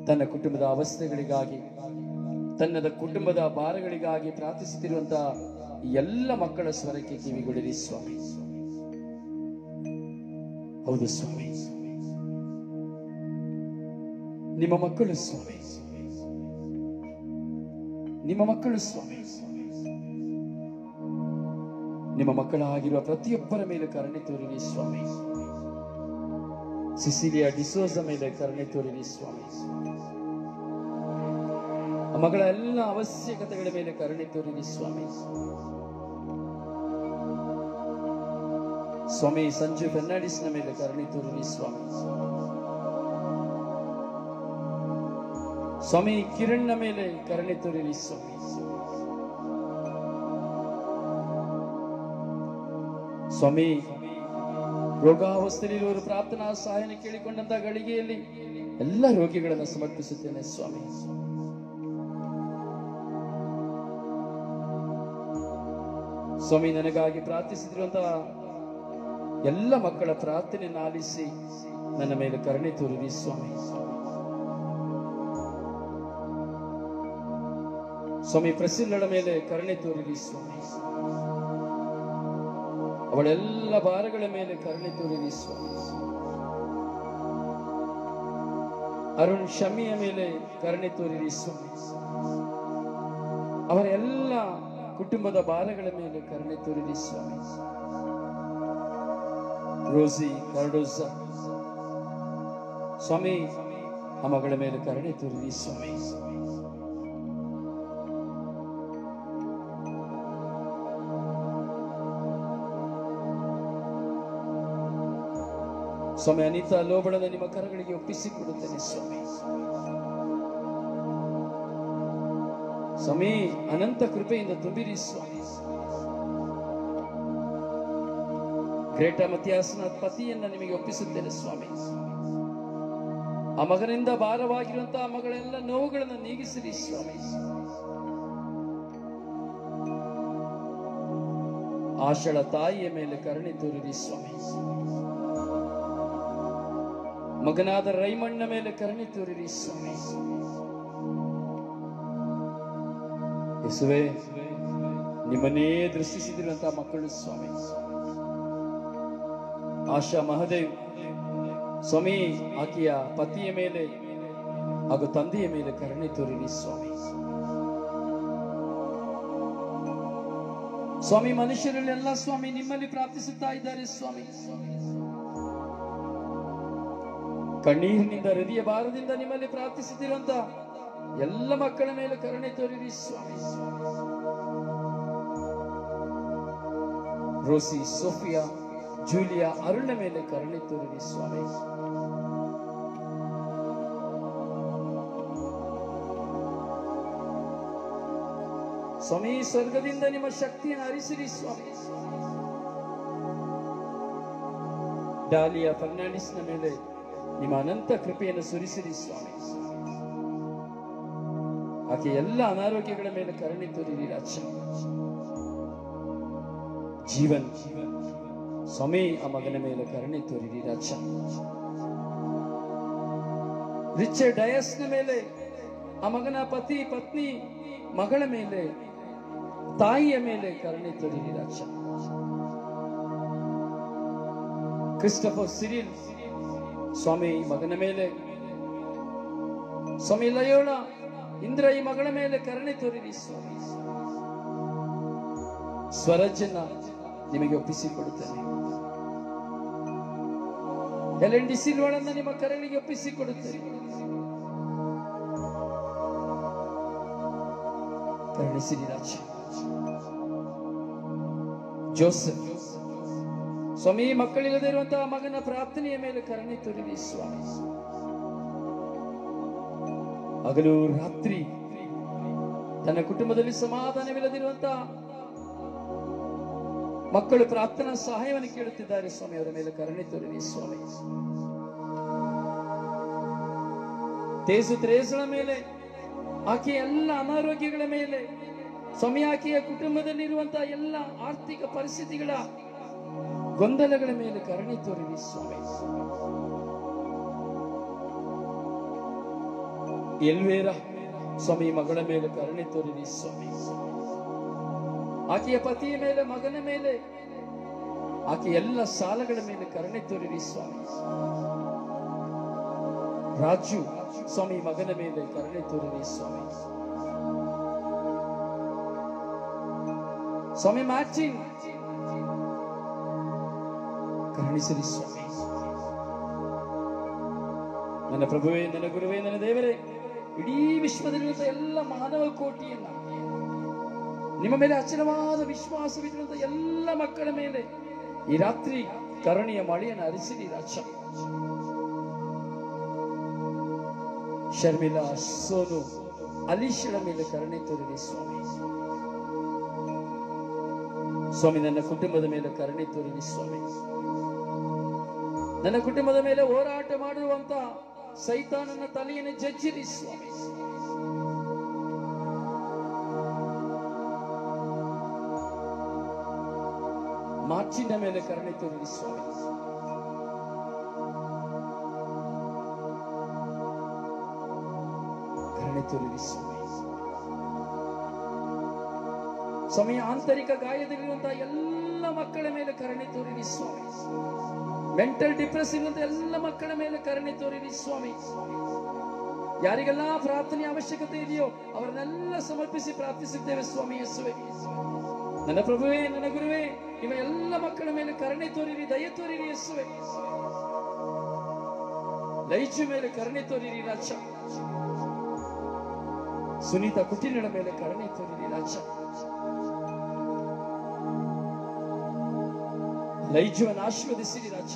ತನ್ನ ಕುಟುಂಬದ ಅವಸ್ಥೆಗಳಿಗಾಗಿ, ತನ್ನದ ಕುಟುಂಬದ ಭಾರಗಳಿಗಾಗಿ ಪ್ರಾರ್ಥಿಸುತ್ತಿರುವಂತಹ ಎಲ್ಲ ಮಕ್ಕಳ ಸ್ವರಕ್ಕೆ ಕಿವಿಗೊಡಿರಿ ಸ್ವಾಮಿ. ಹೌದು ಸ್ವಾಮಿ, ನಿಮ್ಮ ಮಕ್ಕಳು ಸ್ವಾಮಿ, ನಿಮ್ಮ ಮಕ್ಕಳು ಸ್ವಾಮಿ, ನಿಮ್ಮ ಮಕ್ಕಳಾಗಿರುವ ಪ್ರತಿಯೊಬ್ಬರ ಮೇಲೆ ಕರುಣೆ ತೋರಿರಿ ಸ್ವಾಮಿ. ಸಿಸಿಲಿಯಾ ಡಿಸೋಜ ಮೇಲೆ ಕರುಣೆ ತೋರಿರಿ ಸ್ವಾಮಿ. ಮಗಳ ಎಲ್ಲ ಅವಶ್ಯಕತೆಗಳ ಮೇಲೆ ಕರುಣೆ ತೋರಿರಿ ಸ್ವಾಮಿ. ಸ್ವಾಮಿ ಸಂಜು ಫೆರ್ನಾಂಡಿಸ್ನ ಮೇಲೆ ಕರುಣೆ ತೋರಿರಿ ಸ್ವಾಮಿ. ಸ್ವಾಮಿ ಕಿರಣ್ನ ಮೇಲೆ ಕರುಣೆ ತೋರಿರಿ ಸ್ವಾಮಿ. ಸ್ವಾಮಿ ರೋಗಾವಸ್ಥೆಯಲ್ಲಿರುವವರು ಪ್ರಾರ್ಥನಾ ಸಹಾಯನ ಕೇಳಿಕೊಂಡಂತಹ ಗಳಿಗೆಯಲ್ಲಿ ಎಲ್ಲ ರೋಗಿಗಳನ್ನು ಸಮರ್ಪಿಸುತ್ತೇನೆ ಸ್ವಾಮಿ. ಸ್ವಾಮಿ ನನಗಾಗಿ ಪ್ರಾರ್ಥಿಸುತ್ತಿರುವಂತಹ ಎಲ್ಲ ಮಕ್ಕಳ ಪ್ರಾರ್ಥನೆಯನ್ನು ಆಲಿಸಿ ನನ್ನ ಮೇಲೆ ಕರುಣೆ ತೋರಿರಿ ಸ್ವಾಮಿ. ಸ್ವಾಮಿ ಪ್ರಸಿಲ್ಲಳ ಮೇಲೆ ಕರುಣೆ ತೋರಿರಿ ಸ್ವಾಮಿ. ಅವಳೆಲ್ಲ ಭಾರಗಳ ಮೇಲೆ ಕರುಣೆ ತೋರಿರಿ ಸ್ವಾಮಿ. ಅರುಣ್ ಶಮಿಯ ಮೇಲೆ ಕರುಣೆ ತೋರಿರಿ ಸ್ವಾಮಿ. ಅವರ ಎಲ್ಲ ಕುಟುಂಬದ ಭಾರಗಳ ಮೇಲೆ ಕರುಣೆ ತೋರಿರಿ ಸ್ವಾಮಿ. ರೋಸಿ ಕಾರ್ಡೋಸ ಸ್ವಾಮಿ ಆ ಮಗಳ ಮೇಲೆ ಕರುಣೆ ತೋರಿರಿ ಸ್ವಾಮಿ. ಸ್ವಾಮಿ ಅನಿತಾ ಲೋಬಳದ ನಿಮ್ಮ ಕರಗಳಿಗೆ ಒಪ್ಪಿಸಿಕೊಡುತ್ತೇನೆ ಸ್ವಾಮಿ. ಸ್ವಾಮಿ ಅನಂತ ಕೃಪೆಯಿಂದ ತುಂಬಿರಿ ಸ್ವಾಮಿ. ಗ್ರೇಟ ಮತಿಯಾಸನ ಪತಿಯನ್ನ ನಿಮಗೆ ಒಪ್ಪಿಸುತ್ತೇನೆ ಸ್ವಾಮಿ. ಆ ಮಗನಿಂದ ಭಾರವಾಗಿರುವಂತಹ ಮಗಳೆಲ್ಲ ನೋವುಗಳನ್ನು ನೀಗಿಸಿರಿ ಸ್ವಾಮಿ. ಆಶಳ ತಾಯಿಯ ಮೇಲೆ ಕರುಣೆ ತೋರಿರಿ ಸ್ವಾಮಿ. ಮಗನಾದ ರೈಮಣ್ಣ ಮೇಲೆ ಕರುಣೆ ತೋರಿರಿ ಸ್ವಾಮಿ. ಯೇಸುವೇ ನಿಮ್ಮನ್ನೇ ದೃಷ್ಟಿಸಿದಿರುವಂತಹ ಮಕ್ಕಳು ಸ್ವಾಮಿ. ಆಶಾ ಮಹದೇವ್ ಸ್ವಾಮಿ ಆಕೆಯ ಪತಿಯ ಮೇಲೆ ಹಾಗೂ ತಂದೆಯ ಮೇಲೆ ಕರುಣೆ ತೋರಿರಿ ಸ್ವಾಮಿ. ಸ್ವಾಮಿ ಮನುಷ್ಯರಲ್ಲೆಲ್ಲ ಸ್ವಾಮಿ ನಿಮ್ಮಲ್ಲಿ ಪ್ರಾರ್ಥಿಸುತ್ತಾ ಇದ್ದಾರೆ ಸ್ವಾಮಿ. ಕಣ್ಣೀರಿನಿಂದ ಹೃದಯ ಭಾರದಿಂದ ನಿಮ್ಮಲ್ಲಿ ಪ್ರಾರ್ಥಿಸುತ್ತಿರುವಂತ ಎಲ್ಲ ಮಕ್ಕಳ ಮೇಲೆ ಕರುಣೆ ತೋರಿರಿ ಸ್ವಾಮಿ. ರೋಸಿ, ಸೋಫಿಯಾ, ಜೂಲಿಯಾ, ಅರುಣ ಮೇಲೆ ಕರುಣೆ ತೋರಿರಿ ಸ್ವಾಮಿ. ಸ್ವಾಮಿ ಸ್ವರ್ಗದಿಂದ ನಿಮ್ಮ ಶಕ್ತಿಯನ್ನು ಹರಿಸಿರಿ ಸ್ವಾಮಿ. ಡಾಲಿಯಾ ಫರ್ನಾಂಡಿಸ್ನ ಮೇಲೆ ನಿಮ್ಮ ಅನಂತ ಕೃಪೆಯನ್ನು ಸುರಿಸಿರಿ ಸ್ವಾಮಿ. ಆಕೆ ಎಲ್ಲ ಅನಾರೋಗ್ಯಗಳ ಮೇಲೆ ಕರುಣೆ ತೋರಿರಿ ರಾಜ. ಜೀವನ್ ಸ್ವಾಮಿ ಆ ಮಗನ ಮೇಲೆ ಕರುಣೆ ತೋರಿರಿ ರಾಜ. ರಿಚರ್ಡ್ ಡಯಸ್ನ ಮೇಲೆ, ಆ ಮಗನ ಪತಿ ಪತ್ನಿ ಮಗಳ ಮೇಲೆ, ತಾಯಿಯ ಮೇಲೆ ಕರುಣೆ ತೋರಿರಿ ರಾಜ. ಕ್ರಿಸ್ಟಫರ್ ಸಿರಿಲ್ ಸ್ವಾಮಿ ಮಗನ ಮೇಲೆ, ಸ್ವಾಮಿ ಲಯೋಳ ಇಂದ್ರ ಈ ಮಗಳ ಮೇಲೆ ಕರುಣೆ ತೋರಿರಿ ಸ್ವಾಮಿ. ಸ್ವರಾಜ್ಯನ ನಿಮಗೆ ಒಪ್ಪಿಸಿಕೊಡುತ್ತೇನೆ. ಎಲೆನ್ ಡಿ ಸಿಲ್ವಾಳನ್ನ ನಿಮ್ಮ ಕರಳಿಗೆ ಒಪ್ಪಿಸಿಕೊಡುತ್ತೇನೆ. ಕರುಣಿಸಿರಿ ರಾಜ. ಜೋಸೆಫ್ ಸ್ವಾಮಿ ಮಕ್ಕಳಿಲ್ಲದೆ ಇರುವಂತಹ ಮಗನ ಪ್ರಾರ್ಥನೆಯ ಮೇಲೆ ಕರುಣೆ ತೋರಿರಿ ಸ್ವಾಮಿ. ಹಗಲು ರಾತ್ರಿ ತನ್ನ ಕುಟುಂಬದಲ್ಲಿ ಸಮಾಧಾನವಿಲ್ಲದಿರುವಂತಹ ಮಕ್ಕಳು ಪ್ರಾರ್ಥನಾ ಸಹಾಯವನ್ನು ಕೇಳುತ್ತಿದ್ದಾರೆ ಸ್ವಾಮಿ. ಅವರ ಮೇಲೆ ಕರುಣೆ ತೋರಿರಿ ಸ್ವಾಮಿ. ತೇಜು ತ್ರೇಸಳ ಮೇಲೆ, ಆಕೆಯ ಎಲ್ಲ ಅನಾರೋಗ್ಯಗಳ ಮೇಲೆ ಸ್ವಾಮಿ, ಆಕೆಯ ಕುಟುಂಬದಲ್ಲಿರುವಂತಹ ಎಲ್ಲ ಆರ್ಥಿಕ ಪರಿಸ್ಥಿತಿಗಳ ಗೊಂದಲಗಳ ಮೇಲೆ ಕರುಣೆ ತೋರಿರಿ ಸ್ವಾಮಿ. ಎಲ್ವೇರ ಸ್ವಾಮಿ ಮಗಳ ಮೇಲೆ ಕರುಣೆ ತೋರಿರಿ ಸ್ವಾಮಿ. ಆಕೆಯ ಪತಿಯ ಮೇಲೆ, ಮಗನ ಮೇಲೆ, ಆಕೆ ಎಲ್ಲ ಸಾಲಗಳ ಮೇಲೆ ಕರುಣೆ ತೋರಿರಿ ಸ್ವಾಮಿ. ರಾಜು ಸ್ವಾಮಿ ಮಗನ ಮೇಲೆ ಕರುಣೆ ತೋರಿರಿ ಸ್ವಾಮಿ. ಸ್ವಾಮಿ ಮ್ಯಾಚಿನ್ ಕರುಣಿಸಿರಿ ಸ್ವಾಮಿ. ನನ್ನ ಪ್ರಭುವೇ, ನನ್ನ ಗುರುವೇ, ನನ್ನ ದೇವರೇ, ಇಡೀ ವಿಶ್ವದಲ್ಲಿರುವಂತಹ ಎಲ್ಲ ಮಾನವ ಕೋಟಿಯನ್ನ ನಿಮ್ಮ ಮೇಲೆ ಅಚಲವಾದ ವಿಶ್ವಾಸವಿರುವಂತಹ ಎಲ್ಲ ಮಕ್ಕಳ ಮೇಲೆ ಈ ರಾತ್ರಿ ಕರುಣೆಯ ಮಳೆಯನ್ನು ಹರಿಸಿರಿ ರಾಜ. ಶರ್ಮಿಳಾ, ಸೋನು, ಅಲೀಶಳ ಮೇಲೆ ಕರುಣೆ ತೋರಿರಿ ಸ್ವಾಮಿ. ಸ್ವಾಮಿ ನನ್ನ ಕುಟುಂಬದ ಮೇಲೆ ಕರುಣೆ ತೋರಿರಿ ಸ್ವಾಮಿ. ನನ್ನ ಕುಟುಂಬದ ಮೇಲೆ ಹೋರಾಟ ಮಾಡುವಂತ ಸೈತಾನನ ತಲೆಯನ್ನು ಜಜ್ಜಿರಿ ಸ್ವಾಮಿ. ಮಾರ್ಚಿನ ಮೇಲೆ ಕರುಣೆ ತೋರಿರಿ ಸ್ವಾಮಿ. ಕರುಣೆ ತೋರಿರಿ ಸ್ವಾಮಿ. ಸ್ವಾಮಿ ಆಂತರಿಕ ಗಾಯದಲ್ಲಿರುವಂತಹ ಎಲ್ಲ ಮಕ್ಕಳ ಮೇಲೆ ಕರುಣೆ ತೋರಿರಿ ಸ್ವಾಮಿ. ಮೆಂಟಲ್ ಡಿಪ್ರೆಸ್ ಇರುವಂತ ಎಲ್ಲ ಮಕ್ಕಳ ಮೇಲೆ ಕರುಣೆ ತೋರಿರಿ ಸ್ವಾಮಿ. ಯಾರಿಗೆಲ್ಲ ಪ್ರಾರ್ಥನೆ ಅವಶ್ಯಕತೆ ಇದೆಯೋ ಅವರನ್ನೆಲ್ಲ ಸಮರ್ಪಿಸಿ ಪ್ರಾರ್ಥಿಸುತ್ತೇವೆ ಸ್ವಾಮಿ ಯೇಸುವೆ. ನನ್ನ ಪ್ರಭುವೇ, ನನ್ನ ಗುರುವೇ, ನಿಮ್ಮ ಎಲ್ಲ ಮಕ್ಕಳ ಮೇಲೆ ಕರುಣೆ ತೋರಿರಿ, ದಯ ತೋರಿರಿ ಯೇಸುವೆ. ಲೈಜು ಮೇಲೆ ಕರುಣೆ ತೋರಿರಿ ರಾಜ. ಸುನೀತಾ ಕುಟಿಲಳ ಮೇಲೆ ಕರುಣೆ ತೋರಿರಿ ರಾಜ. ಲೈಜುವನ್ನು ಆಶೀರ್ವದಿಸಿರಿ ರಾಜ.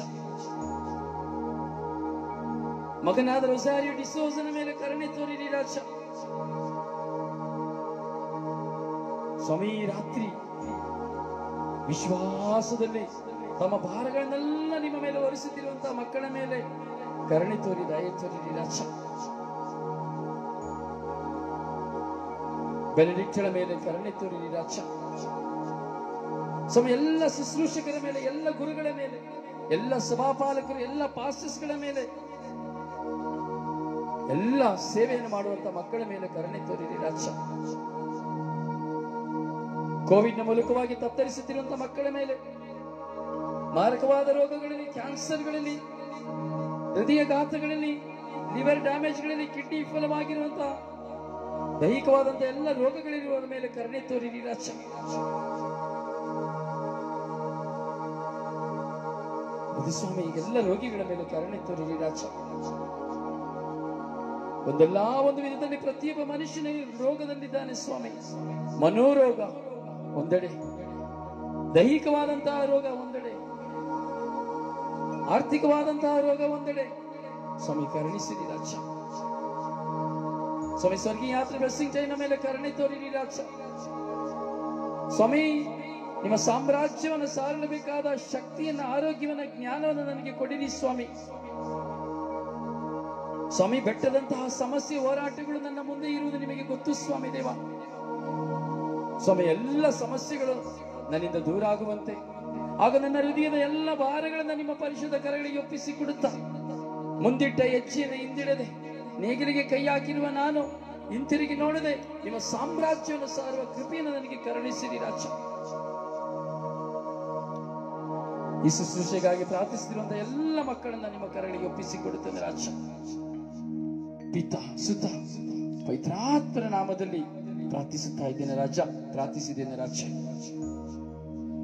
ಮಗನಾದ ರೊಸಾರಿಯೋ ಡಿಸೋಜನ ಮೇಲೆ ಕರುಣೆ ತೋರಿರಿ ರಾಜ. ಸ್ವಾಮಿ ರಾತ್ರಿ ವಿಶ್ವಾಸದಲ್ಲಿ ತಮ್ಮ ಭಾರಗಳನ್ನೆಲ್ಲ ನಿಮ್ಮ ಮೇಲೆ ಹೊರಿಸುತ್ತಿರುವಂತಹ ಮಕ್ಕಳ ಮೇಲೆ ಕರುಣೆ ತೋರಿ, ದಯೆ ತೋರಿರಿ ರಾಜ. ಬೆನೆಡಿಕ್ಟಳ ಮೇಲೆ ಕರುಣೆ ತೋರಿರಿ ರಾಜ. ಸ್ವಾಮಿ ಎಲ್ಲ ಶುಶ್ರೂಷಕರ ಮೇಲೆ, ಎಲ್ಲ ಗುರುಗಳ ಮೇಲೆ, ಎಲ್ಲ ಸಭಾಪಾಲಕರು, ಎಲ್ಲ ಪಾಸ್ಟರ್ಸ್ಗಳ ಮೇಲೆ, ಎಲ್ಲ ಸೇವೆಯನ್ನು ಮಾಡುವಂತ ಮಕ್ಕಳ ಮೇಲೆ ಕರುಣೆ ತೋರಿರಿ ರಾಜ. ಕೋವಿಡ್ ನ ಮೂಲಕವಾಗಿ ತತ್ತರಿಸುತ್ತಿರುವಂತಹ ಮಕ್ಕಳ ಮೇಲೆ, ಮಾರಕವಾದ ರೋಗಗಳಲ್ಲಿ, ಕ್ಯಾನ್ಸರ್ಗಳಲ್ಲಿ, ಹೃದಯಘಾತಗಳಲ್ಲಿ, ಲಿವರ್ ಡ್ಯಾಮೇಜ್ಗಳಲ್ಲಿ, ಕಿಡ್ನಿ ವಿಫಲವಾಗಿರುವಂತಹ ದೈಹಿಕವಾದಂತಹ ಎಲ್ಲ ರೋಗಗಳಿರುವವರ ಮೇಲೆ ಕರುಣೆ ತೋರಿರಿ ರಾಜ. ಸ್ವಾಮಿ ಎಲ್ಲ ರೋಗಿಗಳ ಮೇಲೆ ಕರುಣೆ ತೋರಿರಿ ರಾಜ. ಒಂದಲ್ಲ ಒಂದು ವಿಧದಲ್ಲಿ ಪ್ರತಿಯೊಬ್ಬ ಮನುಷ್ಯನ ರೋಗದಲ್ಲಿದ್ದಾನೆ ಸ್ವಾಮಿ. ಮನೋರೋಗ ಒಂದೆಡೆ, ದೈಹಿಕವಾದಂತಹ ರೋಗ ಒಂದೆಡೆ, ಆರ್ಥಿಕವಾದಂತಹ ರೋಗ ಒಂದೆಡೆ. ಸ್ವಾಮಿ ಕರುಣಿಸಿರಿ ರಾಜ. ಸ್ವಾಮಿ ಸ್ವರ್ಗೀಯ ಯಾತ್ರೆ ಬ್ಲೆಸ್ಸಿಂಗ್ ಟೈಮ್ನ ಮೇಲೆ ಕರುಣೆ ತೋರಿರಿ ರಾಜ. ಸ್ವಾಮಿ ನಿಮ್ಮ ಸಾಮ್ರಾಜ್ಯವನ್ನು ಸಾರಬೇಕಾದ ಶಕ್ತಿಯನ್ನ, ಆರೋಗ್ಯವನ್ನ, ಜ್ಞಾನವನ್ನು ನನಗೆ ಕೊಡಿರಿ ಸ್ವಾಮಿ. ಸ್ವಾಮಿ ಬೆಟ್ಟದಂತಹ ಸಮಸ್ಯೆ, ಹೋರಾಟಗಳು ನನ್ನ ಮುಂದೆ ಇರುವುದು ನಿಮಗೆ ಗೊತ್ತು ಸ್ವಾಮಿ ದೇವ. ಸ್ವಾಮಿ ಎಲ್ಲ ಸಮಸ್ಯೆಗಳು ನನ್ನಿಂದ ದೂರ ಆಗುವಂತೆ, ಆಗ ನನ್ನ ಹೃದಯದ ಎಲ್ಲ ಭಾರಗಳನ್ನ ನಿಮ್ಮ ಪರಿಶುದ್ಧ ಕರಗಳಿಗೆ ಒಪ್ಪಿಸಿ ಕೊಡುತ್ತಾ, ಮುಂದಿಟ್ಟ ಹೆಜ್ಜೆಯನ್ನು ಹಿಂದಿಡದೆ ನೇಗಿಲಿಗೆ ಕೈ ಹಾಕಿರುವ ನಾನು ಹಿಂತಿರುಗಿ ನೋಡದೆ ನಿಮ್ಮ ಸಾಮ್ರಾಜ್ಯವನ್ನು ಸಾರುವ ಕೃಪೆಯನ್ನು ನನಗೆ ಕರುಣಿಸಿರಿ ರಾಜ. ಈ ಶುಶ್ರೂಷೆಗಾಗಿ ಪ್ರಾರ್ಥಿಸುತ್ತಿರುವಂತಹ ಎಲ್ಲ ಮಕ್ಕಳನ್ನ ನಿಮ್ಮ ಕರಗಳಿಗೆ ಒಪ್ಪಿಸಿಕೊಡುತ್ತೇನೆ ರಾಜ. ಪಿತಾ, ಸುತ, ಪವಿತ್ರಾತ್ಮನ ನಾಮದಲ್ಲಿ ಪ್ರಾರ್ಥಿಸುತ್ತಾ ಇದ್ದೇನೆ ರಾಜ, ಪ್ರಾರ್ಥಿಸಿದ್ದೇನೆ ರಾಜ.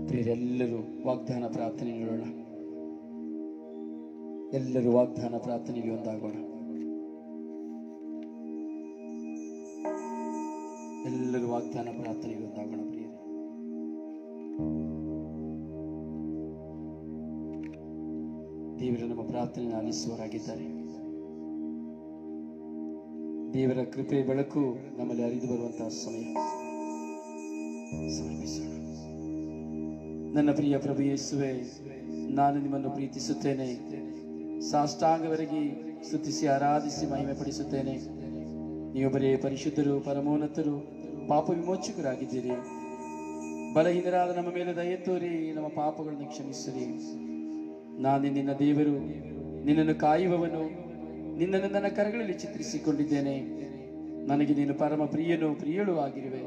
ಪ್ರಿಯರೆಲ್ಲರೂ ವಾಗ್ದಾನ ಪ್ರಾರ್ಥನೆ ನೋಡೋಣ. ಎಲ್ಲರೂ ವಾಗ್ದಾನ ಪ್ರಾರ್ಥನೆಗೆ ಒಂದಾಗೋಣ. ಎಲ್ಲರೂ ವಾಗ್ದಾನ ಪ್ರಾರ್ಥನೆಗೆ ಒಂದಾಗೋಣ ಪ್ರಿಯರೇ. ದೇವರು ನಮ್ಮ ಪ್ರಾರ್ಥನೆಯನ್ನು ಆಲಿಸುವವರಾಗಿದ್ದಾರೆ. ದೇವರ ಕೃಪೆ ಬೆಳಕು ನಮ್ಮಲ್ಲಿ ಹರಿದು ಬರುವಂತಹ ಸಮಯ. ಸಮರ್ಪಿಸೋಣ. ನನ್ನ ಪ್ರಿಯ ಪ್ರಭು ಯೇಸುವೆ, ನಾನು ನಿಮ್ಮನ್ನು ಪ್ರೀತಿಸುತ್ತೇನೆ. ಸಾಷ್ಟಾಂಗವರೆಗೆ ಸ್ತುತಿಸಿ ಆರಾಧಿಸಿ ಮಹಿಮೆ ಪಡಿಸುತ್ತೇನೆ. ನೀವೊಬ್ಬರೇ ಪರಿಶುದ್ಧರು, ಪರಮೋನ್ನತರು, ಪಾಪ ವಿಮೋಚಕರಾಗಿದ್ದೀರಿ. ಬಲಹೀನರಾದ ನಮ್ಮ ಮೇಲೆ ದಯೆ ತೋರಿ ನಮ್ಮ ಪಾಪಗಳನ್ನು ಕ್ಷಮಿಸಿರಿ. ನಾನು ನಿನ್ನ ದೇವರು, ನಿನ್ನನ್ನು ಕಾಯುವವನು, ನಿನ್ನನ್ನು ನನ್ನ ಕರಗಳಲ್ಲಿ ಚಿತ್ರಿಸಿಕೊಂಡಿದ್ದೇನೆ. ನನಗೆ ನೀನು ಪರಮ ಪ್ರಿಯನೂ ಪ್ರಿಯಳೂ ಆಗಿರುವೆ.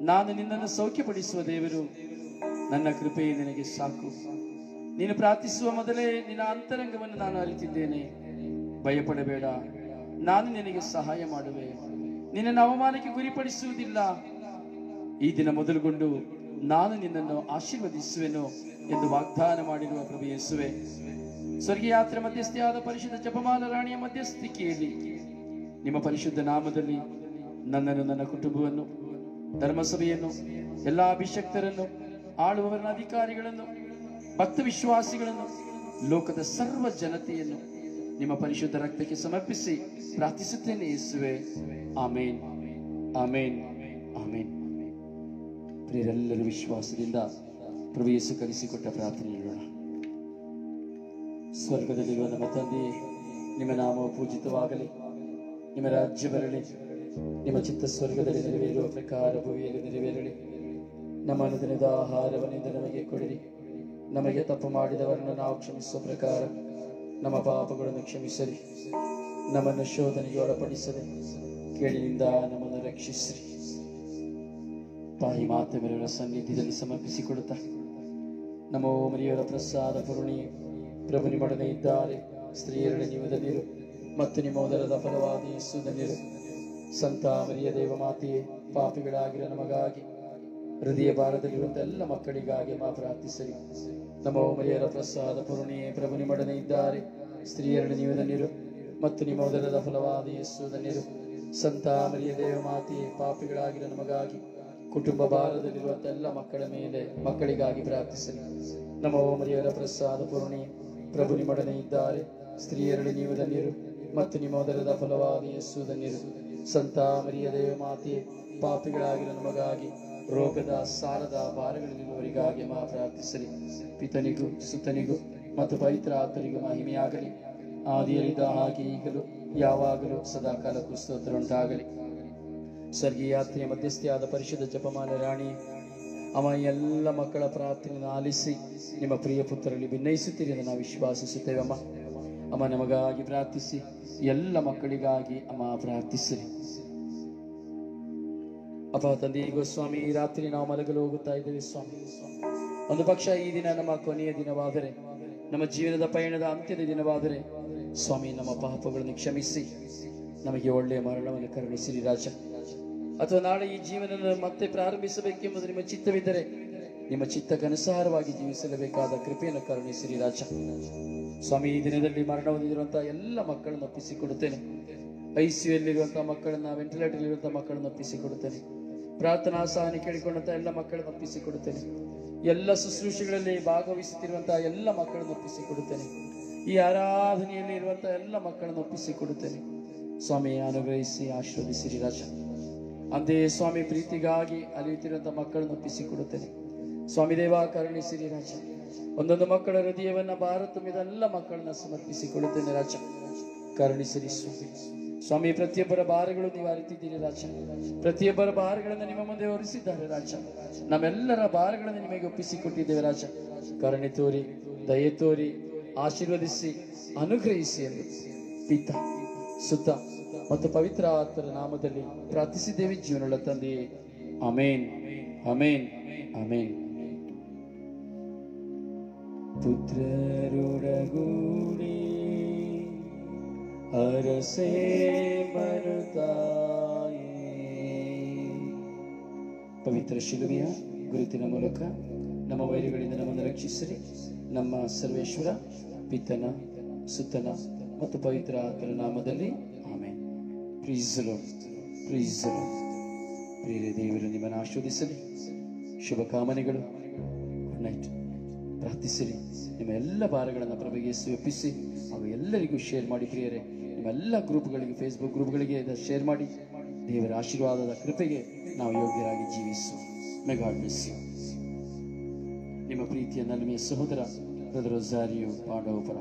ನಾನು ನಿನ್ನನ್ನು ಸೌಖ್ಯಪಡಿಸುವ ದೇವರು. ನನ್ನ ಕೃಪೆ ನಿನಗೆ ಸಾಕು. ನೀನು ಪ್ರಾರ್ಥಿಸುವ ಮೊದಲೇ ನಿನ್ನ ಅಂತರಂಗವನ್ನು ನಾನು ಅರಿತಿದ್ದೇನೆ. ಭಯಪಡಬೇಡ, ನಾನು ನಿನಗೆ ಸಹಾಯ ಮಾಡುವೆ. ನಿನ್ನನ್ನು ಅವಮಾನಕ್ಕೆ ಗುರಿಪಡಿಸುವುದಿಲ್ಲ. ಈ ದಿನ ಮೊದಲುಗೊಂಡು ನಾನು ನಿನ್ನನ್ನು ಆಶೀರ್ವದಿಸುವೆನು ಎಂದು ವಾಗ್ದಾನ ಮಾಡಿರುವ ಪ್ರಭು ಯೇಸುವೆ, ಸ್ವರ್ಗೀಯ ಯಾತ್ರೆ ಮಧ್ಯಸ್ಥೆಯಾದ ಪರಿಶುದ್ಧ ಜಪಮಾಲ ರಾಣಿಯ ಮಧ್ಯಸ್ಥಿಕೆಯಲ್ಲಿ ನಿಮ್ಮ ಪರಿಶುದ್ಧ ನಾಮದಲ್ಲಿ ನನ್ನನ್ನು, ನನ್ನ ಕುಟುಂಬವನ್ನು, ಧರ್ಮಸಭೆಯನ್ನು, ಎಲ್ಲ ಅಭಿಷಕ್ತರನ್ನು, ಆಳುವವರನ್ನ ಅಧಿಕಾರಿಗಳನ್ನು, ಭಕ್ತ ವಿಶ್ವಾಸಿಗಳನ್ನು, ಲೋಕದ ಸರ್ವ ಜನತೆಯನ್ನು ನಿಮ್ಮ ಪರಿಶುದ್ಧ ರಕ್ತಕ್ಕೆ ಸಮರ್ಪಿಸಿ ಪ್ರಾರ್ಥಿಸುತ್ತೇನೆ ಯೇಸುವೆ. ಆಮೇನ್, ಆಮೇನ್, ಆಮೇನ್. ಪ್ರಿಯರೆಲ್ಲರೂ ವಿಶ್ವಾಸದಿಂದ ಪ್ರಭು ಯೇಸು ಕಲಿಸಿಕೊಟ್ಟ ಪ್ರಾರ್ಥನೆ ಹೇಳೋಣ. ಸ್ವರ್ಗದಲ್ಲಿರುವ ನಮ್ಮ ತಂದೆಯೇ, ನಿಮ್ಮ ನಾಮವು ಪೂಜಿತವಾಗಲಿ, ನಿಮ್ಮ ರಾಜ್ಯ ಬರಲಿ, ನಿಮ್ಮ ಚಿತ್ತ ಸ್ವರ್ಗದಲ್ಲಿ ನೆರವೇರುವ ಪ್ರಕಾರ ಭೂಮಿಯಲ್ಲಿ ನೆರವೇರಲಿ. ನಮ್ಮ ಅನುದಿನದ ಆಹಾರವನ್ನಿಂದ ನಮಗೆ ಕೊಡಿರಿ. ನಮಗೆ ತಪ್ಪು ಮಾಡಿದವರನ್ನು ನಾವು ಕ್ಷಮಿಸುವ ಪ್ರಕಾರ ನಮ್ಮ ಪಾಪಗಳನ್ನು ಕ್ಷಮಿಸಲಿ. ನಮ್ಮನ್ನು ಶೋಧನೆಗೆ ಒಳಪಡಿಸಲಿ, ಕೇಳಿನಿಂದ ನಮ್ಮನ್ನು ರಕ್ಷಿಸಿರಿ. ತಾಯಿ ಮಾತೆಯವರ ಸನ್ನಿಧಿಯಲ್ಲಿ ಸಮರ್ಪಿಸಿಕೊಡುತ್ತಾ, ನಮೋ ಮರಿಯವರ ಪ್ರಸಾದ ಪೂರ್ಣಿ ಪ್ರಭು ನಿಮ್ಮೊಡನೆ ಇದ್ದಾರೆ. ಸ್ತ್ರೀಯರಲ್ಲಿ ನೀವು ಧನ್ಯರು ಮತ್ತು ನಿಮ್ಮ ಉದರದ ಫಲವಾದ ಯೇಸು ಧನ್ಯರು. ಸಂತ ಮರಿಯ ದೇವ ಮಾತೆಯೇ, ಪಾಪಿಗಳಾಗಿರೋ ನಮಗಾಗಿ, ಹೃದಯ ಭಾರದಲ್ಲಿರುವಂತಹ ಎಲ್ಲ ಮಕ್ಕಳಿಗಾಗಿ ಪ್ರಾರ್ಥಿಸಲಿ. ನಮೋ ಮರಿಯರ ಪ್ರಸಾದ ಪೂರ್ಣಿಯೇ, ಪ್ರಭು ನಿಮ್ಮೊಡನೆ ಇದ್ದಾರೆ. ಸ್ತ್ರೀಯರಲ್ಲಿ ನೀವು ಧನ್ಯರು ಮತ್ತು ನಿಮ್ಮ ಉದರದ ಫಲವಾದ ಯೇಸು ಧನ್ಯರು. ಸಂತ ಮರಿಯ ದೇವ ಮಾತೆಯೇ, ಪಾಪಿಗಳಾಗಿರೋ ನಮಗಾಗಿ, ಕುಟುಂಬ ಭಾರದಲ್ಲಿರುವಂತಹ ಎಲ್ಲ ಮಕ್ಕಳ ಮೇಲೆ ಮಕ್ಕಳಿಗಾಗಿ ಪ್ರಾರ್ಥಿಸಲಿ. ನಮೋ ಮರಿಯರ ಪ್ರಸಾದ ಪೂರ್ಣಿಯೇ, ಪ್ರಭು ನಿಮ್ಮೊಡನೆ ಇದ್ದಾರೆ. ಸ್ತ್ರೀಯರಲ್ಲಿ ನೀವು ಧನ್ಯರು ಮತ್ತು ನಿಮ್ಮ ಉದರದ ಫಲವಾದ ಯೇಸು ಧನ್ಯರು. ಸಂತ ಮರಿಯ ದೇವ ಮಾತೆಯೇ, ಪಾಪಿಗಳಾಗಿರೋ ನಮಗಾಗಿ, ರೋಗದ ಸಾಲದ ಭಾರಗಳಲ್ಲಿರುವವರಿಗಾಗಿ ಪ್ರಾರ್ಥಿಸಲಿ. ಪಿತನಿಗೂ ಸುತನಿಗೂ ಮತ್ತು ಪವಿತ್ರ ಆತ್ಮರಿಗೂ ಮಹಿಮೆಯಾಗಲಿ, ಆದಿಯಲ್ಲಿದ್ದ ಹಾಗೆ ಈಗಲೂ ಯಾವಾಗಲೂ ಸದಾ ಕಾಲಕ್ಕೂ ಸ್ತೋತ್ರ ಉಂಟಾಗಲಿ. ಸ್ವರ್ಗೀಯ ಯಾತ್ರೆಯ ಮಧ್ಯಸ್ಥೆಯಾದ ಪರಿಶುದ್ಧ ಜಪಮಾಲ ರಾಣಿ, ಅಮ್ಮ ಎಲ್ಲ ಮಕ್ಕಳ ಪ್ರಾರ್ಥನೆಯನ್ನು ಆಲಿಸಿ ನಿಮ್ಮ ಪ್ರಿಯ ಪುತ್ರರಲ್ಲಿ ಭಿನ್ನಯಿಸುತ್ತೀರಿ ಎಂದು ನಾವು ವಿಶ್ವಾಸಿಸುತ್ತೇವೆ. ಅಮ್ಮ ನಮಗಾಗಿ ಪ್ರಾರ್ಥಿಸಿ, ಎಲ್ಲ ಮಕ್ಕಳಿಗಾಗಿ ಅಮ್ಮ ಪ್ರಾರ್ಥಿಸಿರಿ. ಅಪ್ಪ ತಂದೆ, ಈಗ ಸ್ವಾಮಿ ಈ ರಾತ್ರಿ ನಾವು ಮಲಗಲು ಹೋಗುತ್ತಾ ಇದ್ದೇವೆ ಸ್ವಾಮಿ. ಒಂದು ಪಕ್ಷ ಈ ದಿನ ನಮ್ಮ ಕೊನೆಯ ದಿನವಾದರೆ, ನಮ್ಮ ಜೀವನದ ಪಯಣದ ಅಂತ್ಯದ ದಿನವಾದರೆ ಸ್ವಾಮಿ, ನಮ್ಮ ಪಾಪಗಳನ್ನು ಕ್ಷಮಿಸಿ ನಮಗೆ ಒಳ್ಳೆಯ ಮರಣವನ್ನು ಕರುಣಿಸಿರಿ ರಾಜ. ಅಥವಾ ನಾಳೆ ಈ ಜೀವನ ಮತ್ತೆ ಪ್ರಾರಂಭಿಸಬೇಕೆಂಬುದು ನಿಮ್ಮ ಚಿತ್ತವಿದ್ದರೆ ನಿಮ್ಮ ಚಿತ್ತಕ್ಕನುಸಾರವಾಗಿ ಜೀವಿಸಲೇಬೇಕಾದ ಕೃಪೆಯನ್ನು ಕರುಣಿಸಿರಿ ರಾಜ. ಸ್ವಾಮಿ, ಈ ದಿನದಲ್ಲಿ ಮರಣ ಹೊಂದಿರುವಂತಹ ಎಲ್ಲ ಮಕ್ಕಳನ್ನು ಒಪ್ಪಿಸಿಕೊಡುತ್ತೇನೆ. ಐಸಿಯುಯಲ್ಲಿರುವಂತಹ ಮಕ್ಕಳನ್ನ, ವೆಂಟಿಲೇಟರ್ ಇರುವಂತಹ ಮಕ್ಕಳನ್ನು ಒಪ್ಪಿಸಿಕೊಡುತ್ತೇನೆ. ಪ್ರಾರ್ಥನಾ ಸಹನೆ ಕೇಳಿಕೊಂಡಂತಹ ಎಲ್ಲ ಮಕ್ಕಳನ್ನು ಒಪ್ಪಿಸಿಕೊಡುತ್ತೇನೆ. ಎಲ್ಲ ಶುಶ್ರೂಷೆಗಳಲ್ಲಿ ಭಾಗವಹಿಸುತ್ತಿರುವಂತಹ ಎಲ್ಲ ಮಕ್ಕಳನ್ನು ಒಪ್ಪಿಸಿಕೊಡುತ್ತೇನೆ. ಈ ಆರಾಧನೆಯಲ್ಲಿ ಇರುವಂತಹ ಎಲ್ಲ ಮಕ್ಕಳನ್ನು ಒಪ್ಪಿಸಿಕೊಡುತ್ತೇನೆ. ಸ್ವಾಮಿ, ಅನುಗ್ರಹಿಸಿ ಆಶೀರ್ವದಿಸಿರಿ ರಾಜ. ಅಂತೆಯೇ ಸ್ವಾಮಿ, ಪ್ರೀತಿಗಾಗಿ ಅಲಿಯುತ್ತಿರುವಂತಹ ಮಕ್ಕಳನ್ನು ಒಪ್ಪಿಸಿಕೊಡುತ್ತೇನೆ. ಸ್ವಾಮಿ ದೇವ, ಕರುಣಿಸಿರಿ ರಾಜ. ಒಂದೊಂದು ಮಕ್ಕಳ ಹೃದಯವನ್ನ ಭಾರ ತುಂಬಿದ ಎಲ್ಲ ಮಕ್ಕಳನ್ನ ಸಮರ್ಪಿಸಿಕೊಡುತ್ತೇನೆ ರಾಜ. ಕರುಣಿಸಿರಿ ಸ್ವಾಮಿ. ಸ್ವಾಮಿ, ಪ್ರತಿಯೊಬ್ಬರ ಭಾರಗಳು ನೀವು ಅರಿತಿದ್ದೀರಿ ರಾಜ. ಪ್ರತಿಯೊಬ್ಬರ ಭಾರಗಳನ್ನು ನಿಮ್ಮ ಮುಂದೆ ಹೊರಿಸಿದ್ದಾರೆ ರಾಜ. ನಮ್ಮೆಲ್ಲರ ಭಾರಗಳನ್ನು ನಿಮಗೆ ಒಪ್ಪಿಸಿಕೊಟ್ಟಿದ್ದೇವೆ ರಾಜ. ಕರುಣೆ ತೋರಿ, ದಯೆ ತೋರಿ, ಆಶೀರ್ವದಿಸಿ, ಅನುಗ್ರಹಿಸಿ ಎಂದು ಪಿತ, ಸುತ ಮತ್ತು ಪವಿತ್ರ ಆತ್ಮರ ನಾಮದಲ್ಲಿ ಪ್ರಾರ್ಥಿಸಿದ್ದೇವೆ ಜೀವನಗಳ ತಂದೆಯೇ. ಆಮೇನ್, ಆಮೇನ್, ಆಮೇನ್. ಪುತ್ರರೊಡಗೂಡಿ ಅರಸೇ ಬರುತ್ತಾಯೇ. ಪವಿತ್ರ ಶಿಲುಬೆಯ ಗುರುತಿನ ಮೂಲಕ ನಮ್ಮ ವೈರಿಗಳಿಂದ ನಮ್ಮನ್ನು ರಕ್ಷಿಸಿರಿ. ನಮ್ಮ ಸರ್ವೇಶ್ವರ ಪಿತನ, ಸುತನ ಮತ್ತು ಪವಿತ್ರ ಆತ್ಮರ ನಾಮದಲ್ಲಿ amen. Praise the Lord, praise the Lord. ಪ್ರಿಯ ದೇವರು ನಿಮ್ಮನ್ನು ಆಶೀರ್ವದಿಸಲಿ. ಶುಭ ಕಾಮನೆಗಳು. Good night. ಪ್ರಾರ್ಥಿಸಿರಿ. ನಿಮ್ಮ ಎಲ್ಲ ಭಾರಗಳನ್ನು ಪ್ರಭುಗೆ ಒಪ್ಪಿಸಿ ಅವು ಎಲ್ಲರಿಗೂ ಶೇರ್ ಮಾಡಿ. ಪ್ರಿಯರೇ, ನಿಮ್ಮೆಲ್ಲ ಗ್ರೂಪ್ಗಳಿಗೆ, ಫೇಸ್ಬುಕ್ ಗ್ರೂಪ್ಗಳಿಗೆ ಶೇರ್ ಮಾಡಿ. ದೇವರ ಆಶೀರ್ವಾದದ ಕೃಪೆಗೆ ನಾವು ಯೋಗ್ಯರಾಗಿ ಜೀವಿಸುವ. May God bless you. ನಿಮ್ಮ ಪ್ರೀತಿಯ ನಲ್ಮೆಯ ಸಹೋದರ ಬ್ರದರ್ ರೊಜಾರಿಯೋ ಪಾಂಡವಪುರ.